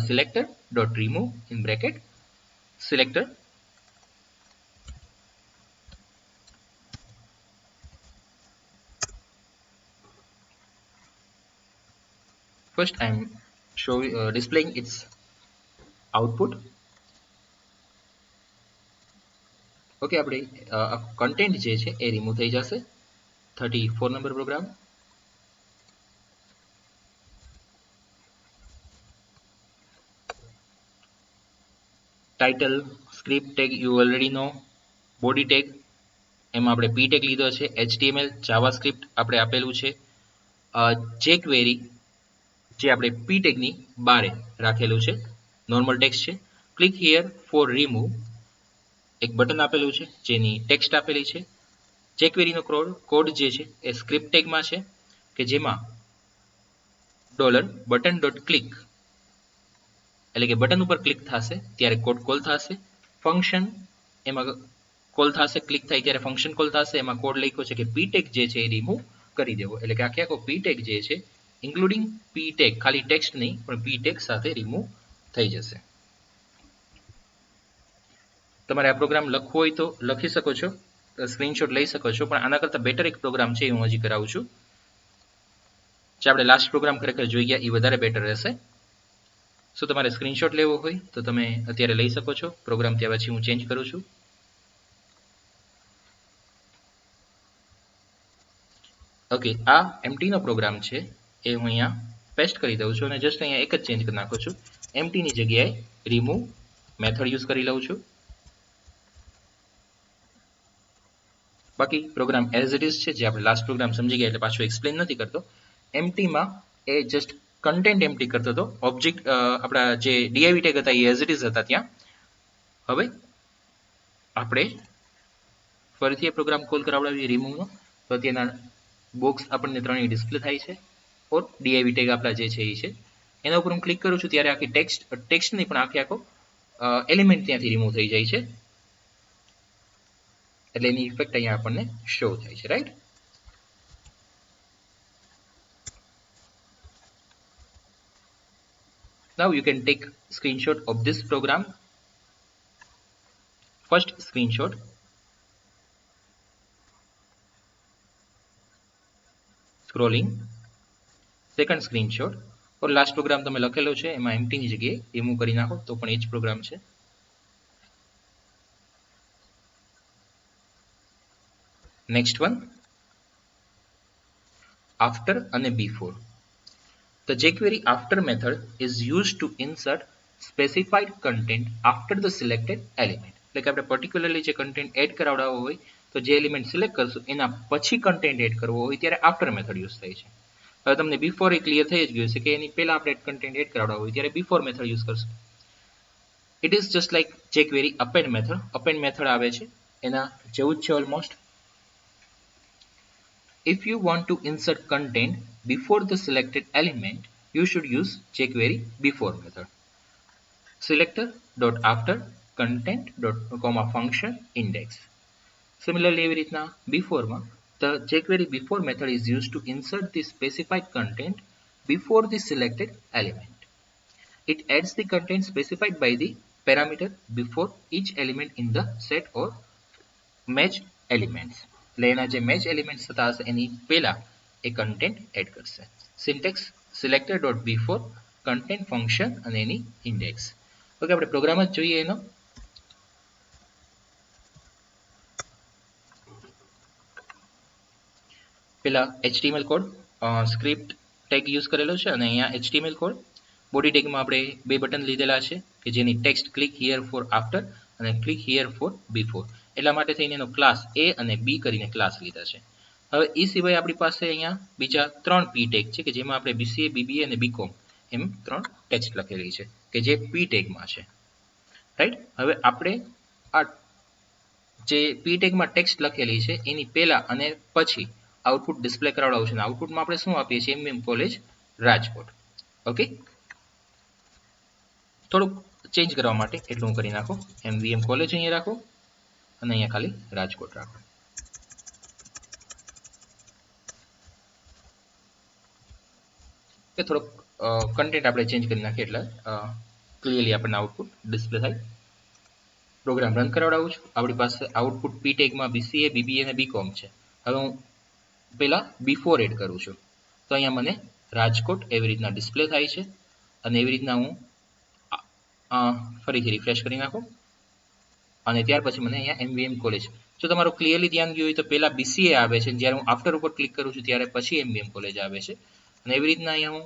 $selector.remove in bracket selector. First I am displaying its output. Okay, આપણે કન્ટેન્ટ જે છે એ રિમૂવ થઈ જશે. 34 number program. Title script tag you already know. Body tag એમાં આપણે પી ટેગ લીધો છે. HTML જાવાસ્ક્રિપ્ટ આપણે આપેલું છે. જેક્વેરી જે આપણે પી ટેગની બારે રાખેલું છે, નોર્મલ ટેક્સ્ટ છે. ક્લિક હિયર ફોર રિમૂવ એક બટન આપેલું છે જેની ટેક્સ્ટ આપેલી છે. જેક્વેરીનો કોડ જે છે એ સ્ક્રિપ્ટ ટેગમાં છે કે જેમાં $button dot click એટલે કે બટન ઉપર ક્લિક થશે ત્યારે કોડ કોલ થશે. ફંક્શન એમાં કોલ થશે, ક્લિક થાય ત્યારે ફંક્શન કોલ થશે. એમાં કોડ લખ્યો છે કે પી ટેગ જે છે એ રિમૂવ કરી દેવો, એટલે કે આખો પી ટેગ જે છે ઇન્ક્લુડિંગ પી ટેગ, ખાલી ટેક્સ્ટ નહીં પણ પી ટેગ સાથે રિમૂવ થઈ જશે. તમારે આ પ્રોગ્રામ લખવો હોય તો લખી શકો છો, સ્ક્રીનશોટ લઈ શકો છો, પણ આના કરતાં બેટર એક પ્રોગ્રામ છે એ હું હજી કરાવું છું. જે આપણે લાસ્ટ પ્રોગ્રામ ખરેખર જોઈ ગયા એ વધારે બેટર રહેશે. સો તમારે સ્ક્રીનશોટ લેવો હોય તો તમે અત્યારે લઈ શકો છો. પ્રોગ્રામ ત્યાં પછી હું ચેન્જ કરું છું. ઓકે, આ એમટીનો પ્રોગ્રામ છે એ હું અહીંયા પેસ્ટ કરી દઉં છું અને જસ્ટ અહીંયા એક જ ચેન્જ કરી નાખું છું. એમટીની જગ્યાએ રિમૂવ મેથડ યુઝ કરી લઉં છું. બાકી પ્રોગ્રામ એઝ ઇટ ઇઝ છે, જે આપણે લાસ્ટ પ્રોગ્રામ સમજી ગયા એટલે પાછું એક્સપ્લેન નથી કરતો. એમટીમાં એ જસ્ટ કન્ટેન્ટ એમ્પ્ટી કરતો હતો. ઓબ્જેક્ટ આપણા જે ડીઆઈવી ટેગ હતા એ એઝ ઇટ ઇઝ હતા ત્યાં. હવે આપણે ફરીથી એ પ્રોગ્રામ કોલ કરાવડાવીએ રિમૂવનો, તો અત્યારના બોક્સ આપણને ત્રણેય ડિસ્પ્લે થાય છે. ઓર ડીઆઈવી ટેગ આપણા જે છે એ છે. એના ઉપર હું ક્લિક કરું છું ત્યારે આખી ટેક્સ્ટ નહીં પણ આખો એલિમેન્ટ ત્યાંથી રિમૂવ થઈ જાય છે. એટલે એની ઇફેક્ટ અહીંયા આપણને શો થાય છે, right? Now you can take screenshot of this program. First screenshot. Scrolling. Second screenshot. और लास्ट प्रोग्राम તમે લખેલો છે એમાં empty ની જગ્યાએ રિમૂવ કરી નાખો તો પણ એ જ પ્રોગ્રામ છે. Next one. After અને before. The jQuery after method is used to insert specified content after the selected element. એટલે કે આપણે પર્ટિક્યુલરલી જે કન્ટેન્ટ એડ કરાવડાવવો હોય તો જે એલિમેન્ટ સિલેક્ટ કરશું એના પછી કન્ટેન્ટ એડ કરવો હોય ત્યારે આફ્ટર મેથડ યુઝ થાય છે. હવે તમને બિફોર એ ક્લિયર થઈ જ ગયું છે કે એની પહેલા આપણે કન્ટેન્ટ એડ કરાવડાવવું હોય ત્યારે બિફોર મેથડ યુઝ કરશું. It is just like jQuery append method. append method આવે છે એના જેવું જ છે almost. If you want to insert content before the selected element, you should use jQuery before method. Selector dot after content dot comma function index. Similarly, એવી રીતના before માં the jQuery before method is used to insert the specified content before the selected element. It adds the content specified by the parameter before each element in the set or match elements. એટલે એના જે match elements થતા હશે એની પહેલા એ content add કરશે. Syntax selector dot before content function અને એની index. Okay, આપણે programme જ જોઈએ એનો. પેલા HTML code script tag use કરેલો છે અને અહીંયા HTML કોડ. બોડી ટેગમાં આપણે બે બટન લીધેલા છે કે જેની text click here for after અને ક્લિક હિયર ફોર બિફોર. એટલા માટે થઈને એનો ક્લાસ A અને B કરીને ક્લાસ લીધા છે. હવે એ સિવાય આપણી પાસે અહીંયા બીજા 3 પી ટેગ છે કે જેમાં આપણે BCA, BBA અને BCom એમ 3 ટેક્સ્ટ લખેલી છે કે જે પી ટેગમાં છે, રાઈટ? હવે આપણે આ જે પી ટેગમાં ટેક્સ્ટ લખેલી છે એની પહેલા અને પછી આઉટપુટ ડિસ્પ્લે કરાવડાવું છે. આઉટપુટમાં આપણે શું આપીએ છીએ? MVM college Rajkot. ઓકે, થોડુંક ચેન્જ કરવા માટે એટલું હું કરી નાખો. MVM કોલેજ અહીંયા રાખો અને અહીંયા ખાલી રાજકોટ રાખો. કે થોડોક કન્ટેન્ટ આપણે ચેન્જ કરી નાખીએ એટલે ક્લિયરલી આપણને આઉટપુટ ડિસ્પ્લે થાય. પ્રોગ્રામ રન કરાવડાવું છું. આપણી પાસે આઉટપુટ પી ટેગમાં BCA, BBA અને BCom છે. હવે હું પહેલા બિફોર એડ કરું છું તો અહીંયા મને રાજકોટ એવી રીતના ડિસ્પ્લે થાય છે અને એવી રીતના હું ફરીથી રિફ્રેશ કરી નાખો અને ત્યાર પછી મને અહીંયા MVM કોલેજ, જો તમારું ક્લિયરલી ધ્યાન ગયું હોય તો પહેલા BCA આવે છે, જ્યારે હું આફ્ટર ઉપર ક્લિક કરું છું ત્યારે પછી MVM કોલેજ આવે છે, અને એવી રીતના અહીંયા હું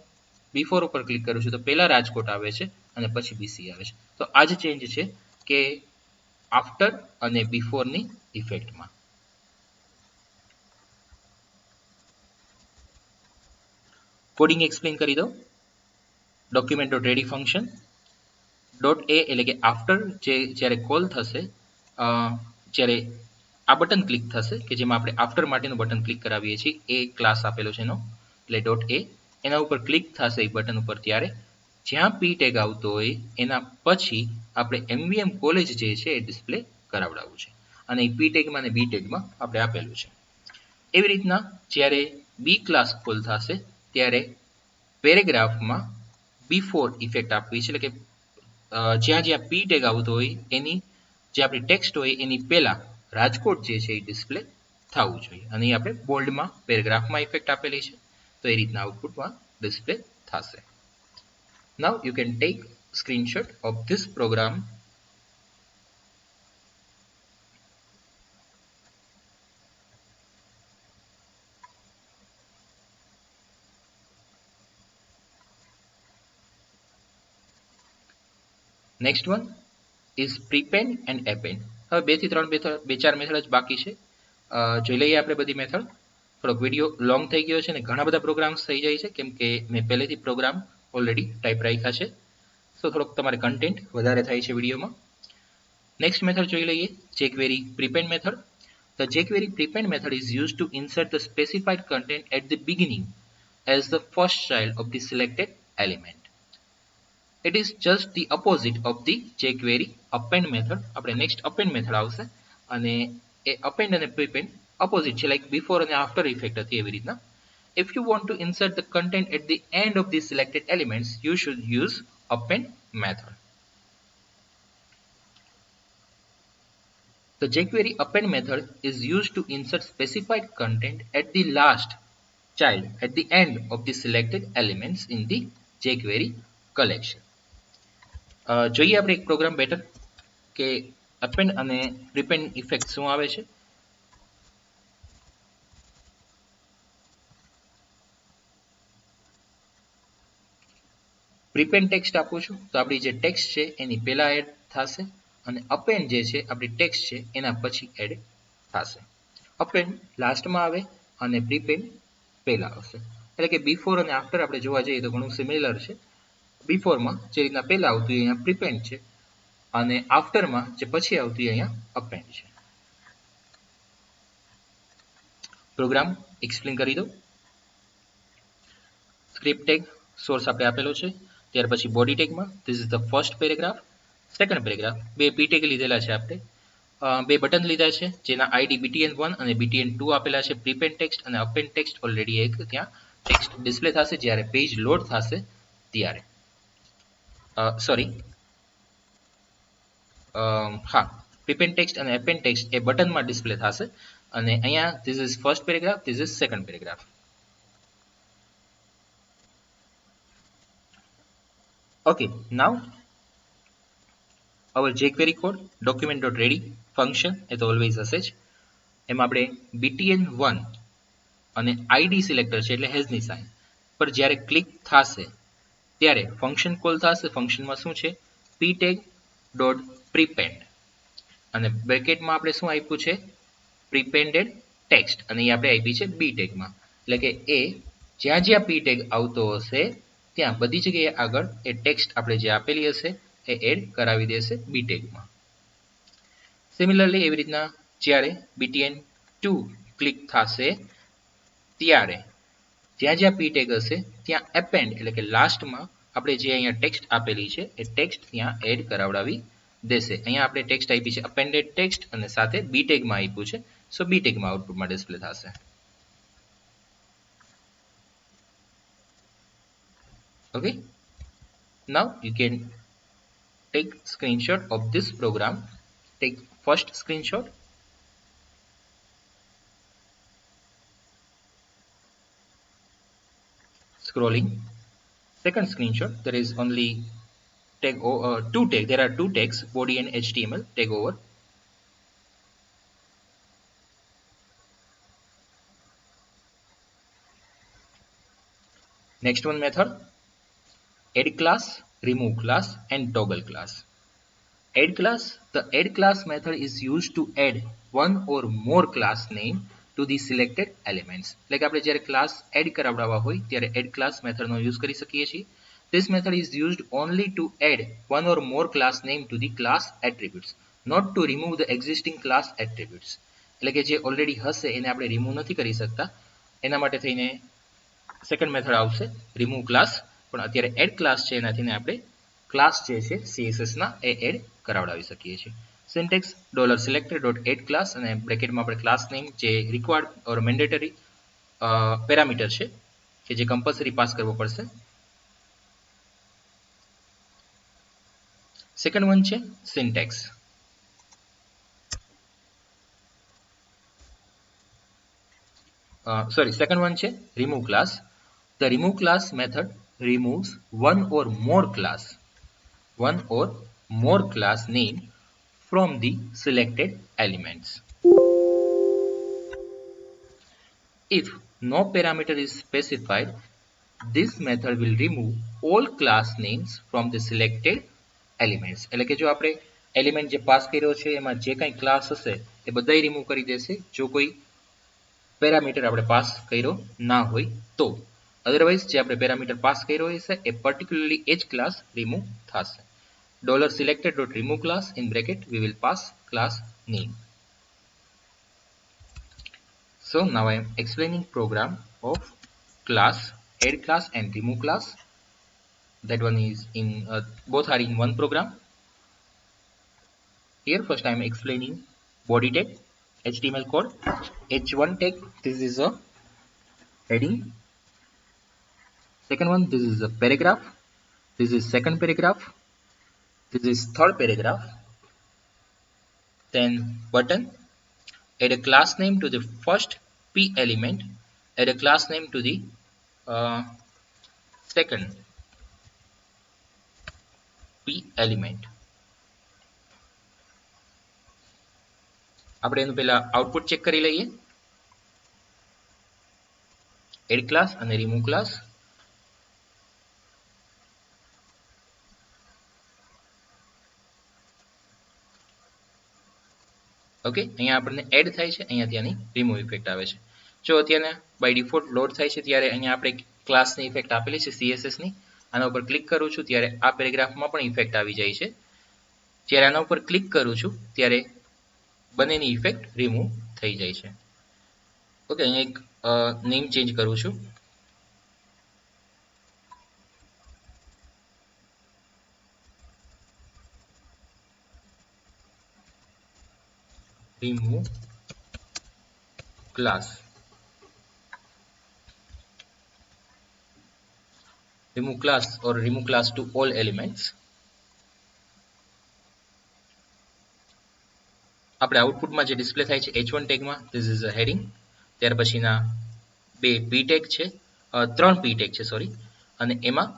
બિફોર ઉપર ક્લિક કરું છું તો પહેલા રાજકોટ આવે છે અને પછી BCA આવે છે. તો આ જ ચેન્જ છે કે આફ્ટર અને બિફોરની ઇફેક્ટમાં. કોડિંગ એક્સપ્લેન કરી દો. Document dot ready function dot એ એટલે કે આફ્ટર જ્યારે કોલ થશે, જ્યારે આ બટન ક્લિક થશે કે જેમાં આપણે આફ્ટર માટેનું બટન ક્લિક કરાવીએ છીએ, એ ક્લાસ આપેલો છે એનો, એટલે ડોટ એ, એના ઉપર ક્લિક થશે એ બટન ઉપર ત્યારે જ્યાં પી ટેગ આવતો હોય એના પછી આપણે MVM કોલેજ જે છે એ ડિસ્પ્લે કરાવડાવવું છે, અને એ પી ટેગમાં અને બી ટેગમાં આપણે આપેલું છે. એવી રીતના જ્યારે બી ક્લાસ કોલ થશે ત્યારે પેરેગ્રાફમાં બિફોર ઇફેક્ટ આપવી છે, એટલે કે જ્યાં જ્યાં પી ટેગ આવતો હોય એની જે આપણી ટેક્સ્ટ હોય એની પહેલા રાજકોટ જે છે એ ડિસ્પ્લે થવું જોઈએ, અને એ આપણે બોલ્ડમાં પેરેગ્રાફમાં ઇફેક્ટ આપેલી છે, તો એ રીતના આઉટપુટમાં ડિસ્પ્લે થશે. Now you can take screenshot of this program. Next one is prepend and append. હવે 2 થી 3 બે ચાર મેથડ જ બાકી છે. જોઈ લઈએ આપણે બધી મેથડ. થોડોક વિડીયો લોંગ થઈ ગયો છે અને ઘણા બધા પ્રોગ્રામ્સ થઈ જાય છે, કેમ કે મેં પહેલેથી પ્રોગ્રામ ઓલરેડી ટાઈપ રાખ્યા છે, સો થોડોક તમારે કન્ટેન્ટ વધારે થાય છે વિડીયોમાં. નેક્સ્ટ મેથડ જોઈ લઈએ, jQuery prepend method. The jQuery prepend method is used to insert the specified content at the beginning as the first child of the selected element. It is just the opposite of the jQuery append method. આપણે next append method આવશે, અને એ append અને prepend opposite છે, like before અને after effect હતી એવી રીતના. If you want to insert the content at the end of the selected elements, you should use append method. The jQuery append method is used to insert specified content at the last child at the end of the selected elements in the jQuery collection. જોઈએ આપણે એક programme better કે append અને prepend effect શું આવે છે. prepend text આપું છું તો આપણી જે ટેક્સ્ટ છે એની પહેલા એડ થશે, અને append જે છે આપણી ટેક્સ્ટ છે એના પછી એડ થશે. append લાસ્ટમાં આવે અને prepend પહેલા આવશે, એટલે કે બિફોર અને આફ્ટર આપણે જોવા જઈએ તો ઘણું સિમિલર છે. બિફોરમાં જે રીતના પહેલા આવતું અહીંયા prepend છે, અને આફ્ટરમાં જે પછી આવતું અહીંયા append છે. પ્રોગ્રામ એક્સપ્લેન કરી દો. સ્ક્રિપ્ટ ટેગ સોર્સ આપણે આપેલો છે, ત્યાર પછી બોડી ટેગમાં this is the first paragraph, second paragraph, બે પી ટેગ લીધેલા છે આપણે, બે બટન લીધા છે જેના આઈડી btn1 અને btn2 આપેલા છે, પ્રીપેન્ડ ટેક્સ્ટ અને અપેન્ડ ટેક્સ્ટ ઓલરેડી એક ત્યાં ટેક્સ્ટ ડિસ્પ્લે થશે જ્યારે પેજ લોડ થશે ત્યારે. સોરી, હા, પ્રીપેન્ડ ટેક્સ્ટ અને અપેન્ડ ટેક્સ્ટ એ બટનમાં ડિસ્પ્લે થશે, અને અહીંયા this is first paragraph, this is second paragraph. Okay, now our jQuery code document.ready function એ તો ઓલવેઝ હશે જ. એમાં આપણે btn1 અને id સિલેક્ટર છે એટલે હેઝની સાઇન પર જ્યારે ક્લિક થશે ત્યારે ફંક્શન કોલ થશે. ફંક્શનમાં શું છે, ptag ડોટ prepend, અને બ્રેકેટમાં આપણે શું આપ્યું છે, પ્રીપેન્ડેડ ટેક્સ્ટ, અને એ આપણે આપી છે બી ટેગમાં, એટલે કે એ જ્યાં જ્યાં પી ટેગ આવતો હશે ત્યાં બધી જગ્યાએ આગળ એ ટેક્સ્ટ આપણે જે આપેલી હશે એ એડ કરાવી દેશે બી ટેગમાં. સિમિલરલી એવી રીતના જ્યારે btn2 ક્લિક થશે ત્યારે જ્યાં જ્યાં પી ટેગ હશે ત્યાં append એટલે કે લાસ્ટમાં આપણે જે અહીંયા ટેક્સ્ટ આપેલી છે એ ટેક્સ્ટ ત્યાં એડ કરાવડાવી દેશે. અહીંયા આપણે ટેક્સ્ટ આપી છે appended ટેક્સ્ટ અને સાથે બી ટેગમાં આપ્યું છે, સો બી ટેગમાં આઉટપુટમાં ડિસ્પ્લે થશે. Okay, now you can take screenshot of this program. Take first screenshot, scrolling, second screenshot, there is only there are two tags, body and HTML tag over. Next one method, add class, remove class and toggle class. Add class, the add class method is used to add one or more class name to the selected elements. એટલે કે આપણે જ્યારે class add કરાવડાવવા હોય ત્યારે add class method નો use કરી શકીએ છીએ. This method is used only to add one or more class name to the class attributes, not to remove the existing class attributes. એટલે કે જે already હશે એને આપણે remove નથી કરી શકતા. એના માટે થઈને સેકન્ડ મેથડ આવશે રિમૂવ ક્લાસ, પણ અત્યારે એડ ક્લાસ છે એનાથી આપણે ક્લાસ જે છે CSS ના એ એડ કરાવડાવી શકીએ છીએ. સિન્ટેક્સ $selected.add class અને બ્રેકેટમાં આપણે ક્લાસ નેમ જે રિક્વાયર્ડ ઓર મેન્ડેટરી પેરામીટર છે કે જે કમ્પલસરી પાસ કરવો પડશે. સેકન્ડ વન છે સિન્ટેક્સ. Second one છે remove class. The remove class method removes one or more class name from the selected elements. If no parameter is specified, this method will remove all class names from the selected elements. એટલે કે જો આપણે element જે pass કર્યો છે એમાં જે કંઈ ક્લાસ હશે એ બધાય રિમૂવ કરી દેશે જો કોઈ પેરામીટર આપણે પાસ કર્યો ના હોય તો. અધરવાઇઝ જે આપણે પેરામીટર પાસ કર્યો હશે એ પર્ટિક્યુલરલી એ જ ક્લાસ રિમૂવ થશે. $selected.remove class in bracket we will pass class name. So now I am explaining program of class, add class and remove class. That one is in both are in one program. Here first I am explaining body tag, HTML code. H1 tag, this is a heading. Second one, this is a paragraph. This is second paragraph. This is third paragraph. Then button. Add a class name to the first P element. Add a class name to the second P element. આપણે એનું પહેલા output check કરી લઈએ. Add class અને remove class. Okay, અહીંયા આપણને add થાય છે, અહીંયા ત્યાંની રિમૂવ ઇફેક્ટ આવે છે. જો અત્યારે બાય ડિફોલ્ટ લોડ થાય છે ત્યારે અહીંયા આપણે ક્લાસની ઇફેક્ટ આપેલી છે CSS ની. આના ઉપર ક્લિક કરું છું ત્યારે આ પેરેગ્રાફમાં પણ ઇફેક્ટ આવી જાય છે. જ્યારે આના ઉપર ક્લિક કરું છું ત્યારે બંનેની ઇફેક્ટ રિમૂવ થઈ જાય છે. ઓકે, અહીંયા એક નેમ ચેન્જ કરું છું. remove class. Remove class or remove class to all elements. આપણે આઉટપુટમાં જે ડિસ્પ્લે થાય છે H1 ટેગમાં this is a heading. ત્યાર પછીના બે P ટેગ છે, ત્રણ P ટેગ છે સોરી, અને એમાં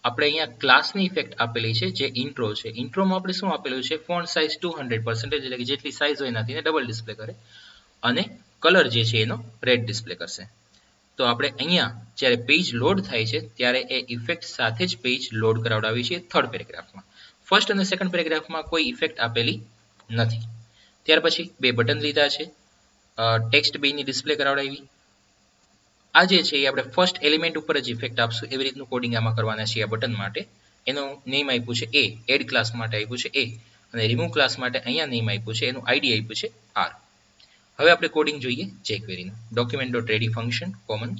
આપણે અહીંયા ક્લાસની ઇફેક્ટ આપેલી છે જે ઇન્ટ્રો છે. ઇન્ટ્રોમાં આપણે શું આપેલું છે ફોન્ટ સાઇઝ 200% એટલે કે જેટલી સાઇઝ હોય એનાથી ડબલ ડિસ્પ્લે કરે અને કલર જે છે એનો રેડ ડિસ્પ્લે કરશે. તો આપણે અહીંયા જ્યારે પેજ લોડ થાય છે ત્યારે એ ઇફેક્ટ સાથે જ પેજ લોડ કરાવડાવી છે થર્ડ પેરેગ્રાફમાં. ફર્સ્ટ અને સેકન્ડ પેરેગ્રાફમાં કોઈ ઇફેક્ટ આપેલી નથી. ત્યાર પછી બે બટન લીધા છે, ટેક્સ્ટ બેની ડિસ્પ્લે કરાવડાવી. આ જે છે એ આપણે ફર્સ્ટ એલિમેન્ટ ઉપર જ ઇફેક્ટ આપશું એવી રીતનું કોડિંગ આમાં કરવાના છે. આ બટન માટે એનું નેમ આપ્યું છે A, એડ ક્લાસ માટે આપ્યું છે A, અને રિમૂવ ક્લાસ માટે અહીંયા નેમ આપ્યું છે, એનું આઈડી આપ્યું છે R. હવે આપણે કોડિંગ જોઈએ jQuery નું. document.ready function common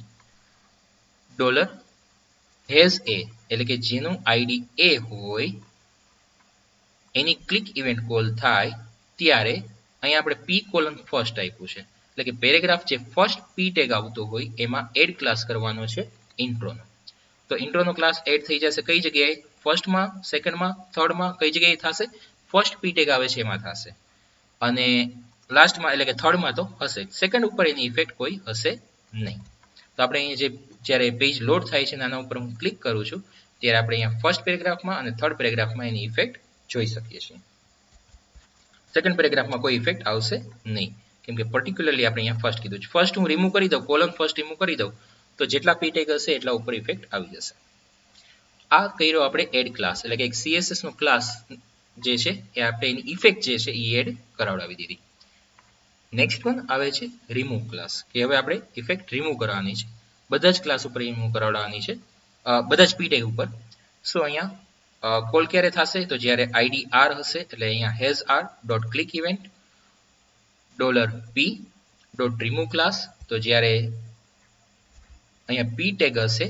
$has a એટલે કે જેનું આઈડી A હોય એની ક્લિક ઇવેન્ટ કોલ થાય ત્યારે અહીંયા આપણે P કોલન ફર્સ્ટ આપ્યું છે. એટલે કે પેરેગ્રાફ જે ફર્સ્ટ P ટેગ આવતો હોય એમાં એડ ક્લાસ કરવાનો છે ઇન્ટ્રોનો. તો ઇન્ટ્રોનો ક્લાસ એડ થઈ જશે કઈ જગ્યાએ? ફર્સ્ટમાં, સેકન્ડમાં, થર્ડમાં કઈ જગ્યાએ થશે? ફર્સ્ટ P ટેગ આવે છે એમાં થશે. અને લાસ્ટમાં એટલે કે થર્ડમાં તો હશે, સેકન્ડ ઉપર એની ઇફેક્ટ કોઈ હશે નહીં. તો આપણે અહીંયા જે જ્યારે પેજ લોડ થાય છે આના ઉપર હું ક્લિક કરું છું ત્યારે આપણે અહીંયા ફર્સ્ટ પેરેગ્રાફમાં અને થર્ડ પેરેગ્રાફમાં એની ઇફેક્ટ જોઈ શકીએ છીએ. સેકન્ડ પેરેગ્રાફમાં કોઈ ઇફેક્ટ આવશે નહીં, કેમ કે પર્ટિક્યુલરલી આપણે અહીંયા ફર્સ્ટ કીધું છે. ફર્સ્ટ હું રિમૂવ કરી દઉં, કોલમ ફર્સ્ટ રિમૂવ કરી દઉં, તો જેટલા પી ટેગ હશે એટલા ઉપર ઇફેક્ટ આવી જશે. આ કર્યો આપણે એડ ક્લાસ, એટલે કે એક CSS નો ક્લાસ જે છે એ આપણે એની ઇફેક્ટ જે છે એ એડ કરાવડાવી દીધી. નેક્સ્ટ વન આવે છે રિમૂવ ક્લાસ, કે હવે આપણે ઇફેક્ટ રિમૂવ કરવાની છે. બધા જ ક્લાસ ઉપર રિમૂવ કરાવડાવવાની છે, બધા જ પી ટેગ ઉપર. સો અહીંયા કોલ ક્યારે થશે, તો જ્યારે ID R હશે, એટલે અહીંયા has R dot click event $p dot remove class, તો જ્યારે અહીંયા પી ટેગ હશે,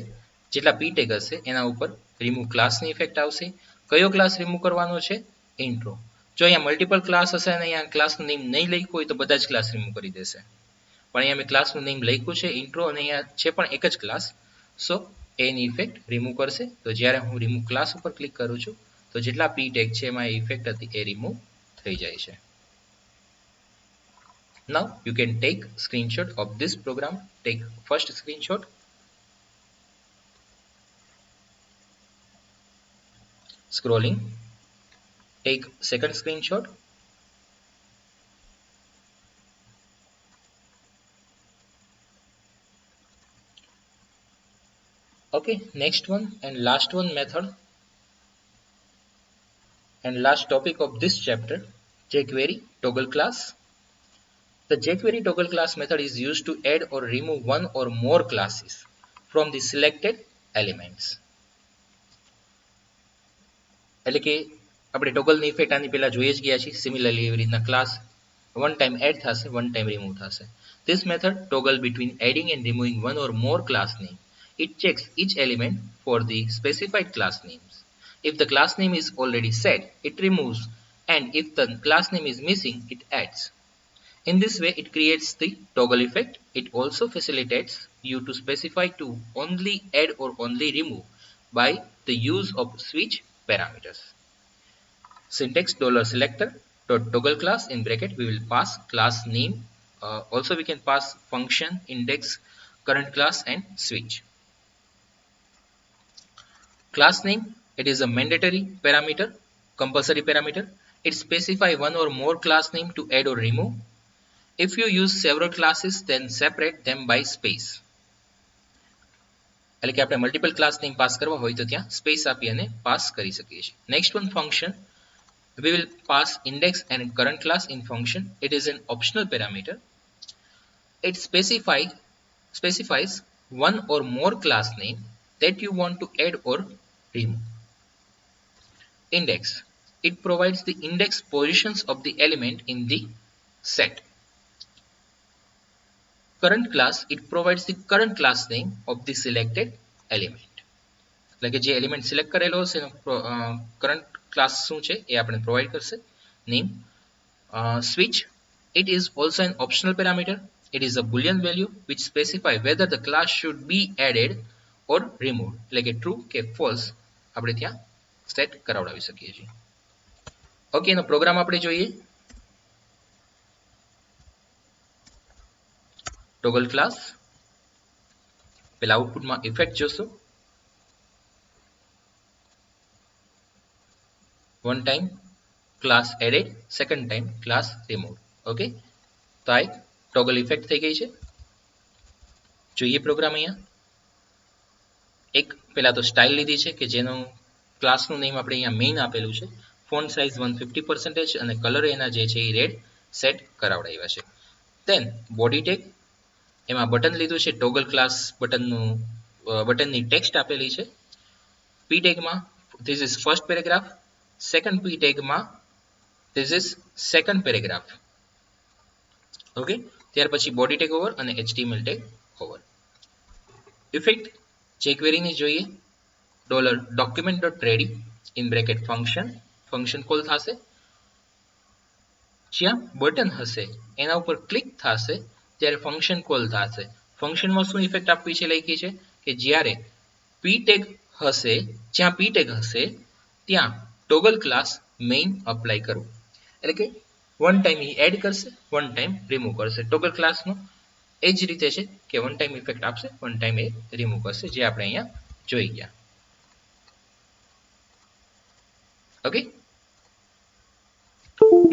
જેટલા પી ટેગ હશે એના ઉપર રિમૂવ ક્લાસની ઇફેક્ટ આવશે. કયો ક્લાસ રિમૂવ કરવાનો છે? ઇન્ટ્રો. જો અહીંયા મલ્ટિપલ ક્લાસ હશે અને અહીંયા ક્લાસનું નેમ નહીં લખ્યું હોય તો બધા જ ક્લાસ રિમૂવ કરી દેશે, પણ અહીંયા મેં ક્લાસનું નેમ લખ્યું છે ઇન્ટ્રો અને અહીંયા છે પણ એક જ ક્લાસ, સો એની ઇફેક્ટ રિમૂવ કરશે. તો જ્યારે હું રિમૂવ ક્લાસ ઉપર ક્લિક કરું છું તો જેટલા પી ટેગ છે એમાં ઇફેક્ટ હતી એ રિમૂવ થઈ જાય છે. Now you can take screenshot of this program. Take first screenshot. Scrolling. Take second screenshot. Okay, next one and last one method and last topic of this chapter, jQuery toggle class. The jQuery toggle class method is used to add or remove one or more classes from the selected elements. એટલે કે આપણે ટોગલની effect આની પહેલા જોઈ જ ગયા છીએ. Similarly એવી રીતના ક્લાસ વન ટાઈમ એડ થશે, વન ટાઈમ રિમૂવ થશે. This method toggle between adding and removing one or more class name. It checks each element for the specified class names. If the class name is already set, it removes, and if the class name is missing, it adds. In this way, it creates the toggle effect. It also facilitates you to specify to only add or only remove by the use of switch parameters. Syntax $selector .toggle class in bracket we will pass class name. Also we can pass function, index, current class and switch. Class name, it is a mandatory parameter, compulsory parameter. It specifies one or more class name to add or remove. If you use several classes, then separate them by space. એટલે કે આપણે multiple class name pass કરવા હોય તો ત્યાં space આપી અને pass કરી શકીએ છીએ. Next one function, we will pass index and current class in function. It is an optional parameter. It specifies one or more class name that you want to add or remove. Index, it provides the index positions of the element in the set. Current class, it provides the current class name of the selected element. એટલે કે જે element select કરેલો હશે એનો current class શું છે એ આપણે provide કરશે, name. Switch, it is also an optional parameter. It is a boolean value which specify whether the class should be added or removed. એટલે કે true કે false આપણે ત્યાં સેટ કરાવડાવી શકીએ છીએ. ઓકે, એનો પ્રોગ્રામ આપણે જોઈએ. ટોગલ ક્લાસ, પેલા આઉટપુટમાં ઇફેક્ટ જોશો. one time class added, second time class removed. Okay, તો આ એક ટોગલ ઇફેક્ટ થઈ ગઈ છે. જોઈએ પ્રોગ્રામ. અહીંયા એક પેલા તો સ્ટાઇલ લીધી છે કે જેનું ક્લાસનું નેમ આપણે અહીંયા મેઇન આપેલું છે. ફોન્ટ સાઇઝ 150% અને કલર એના જે છે એ રેડ સેટ કરાવડાવ્યા છે. દેન બોડી ટેગ, એમાં બટન લીધું છે, ટોગલ ક્લાસ બટનની ટેક્સ્ટ આપેલી છે. પી ટેગમાં this is first paragraph, second P ટેગમાં this is second paragraph. Okay, ત્યાર પછી બોડી ટેગ ઓવર અને HTML ટેગ ઓવર. ઇફેક્ટ jQueryની જોઈએ. $document.ready in bracket function call થશે. જ્યાં બટન હશે એના ઉપર ક્લિક થશે ત્યારે ફંક્શન કોલ થશે. ફંક્શનમાં શું ઇફેક્ટ આપવી છે લખી છે કે જ્યારે પી ટેગ હશે, જ્યાં પી ટેગ હશે ત્યાં ટોગલ ક્લાસ મેઇન અપ્લાય કરવું. એટલે કે વન ટાઈમ એ એડ કરશે, વન ટાઈમ રિમૂવ કરશે. ટોગલ ક્લાસનો એ જ રીતે છે કે વન ટાઈમ ઇફેક્ટ આપશે, વન ટાઈમ એ રિમૂવ કરશે, જે આપણે અહીંયા જોઈ ગયા. Okay,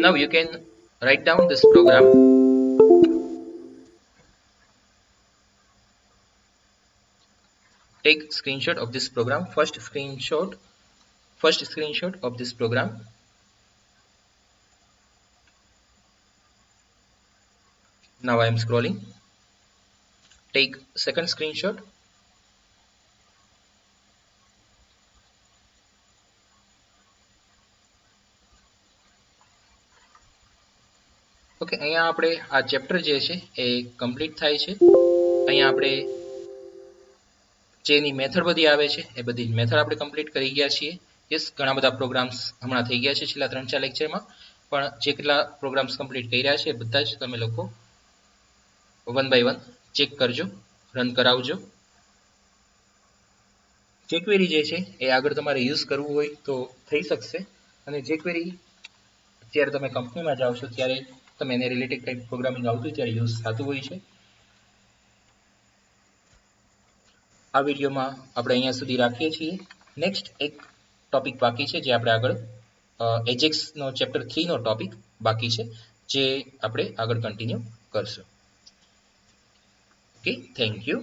now you can write down this program. Take screenshot of this program. First screenshot of this program. Now I am scrolling. Take second screenshot. Okay, અહીંયા આપણે આ ચેપ્ટર જે છે એ કમ્પ્લીટ થાય છે. અહીંયા આપણે જેની મેથડ બધી આવે છે એ બધી મેથડ આપણે કમ્પ્લીટ કરી ગયા છીએ. યસ, ઘણા બધા પ્રોગ્રામ્સ હમણાં થઈ ગયા છે છેલ્લા 3-4 લેક્ચરમાં, પણ જે કેટલા પ્રોગ્રામ્સ કમ્પ્લીટ કર્યા છે એ બધા જ તમે લોકો 1 by 1 ચેક કરજો, રન કરાવજો. jQuery જે છે એ આગળ તમારે યુઝ કરવું હોય તો થઈ શકશે, અને jQuery જ્યારે તમે કંપનીમાં જાઓ છો ત્યારે તમે એને રિલેટેડ કંઈક પ્રોગ્રામિંગ આવતું હોય ત્યારે યુઝ થતું હોય છે. આ વિડીયોમાં આપણે અહીંયા સુધી રાખીએ છીએ. નેક્સ્ટ એક ટોપિક બાકી છે જે આપણે આગળ એજેક્સનો ચેપ્ટર 3 નો ટોપિક બાકી છે, જે આપણે આગળ કન્ટિન્યુ કરશું. Okay, thank you.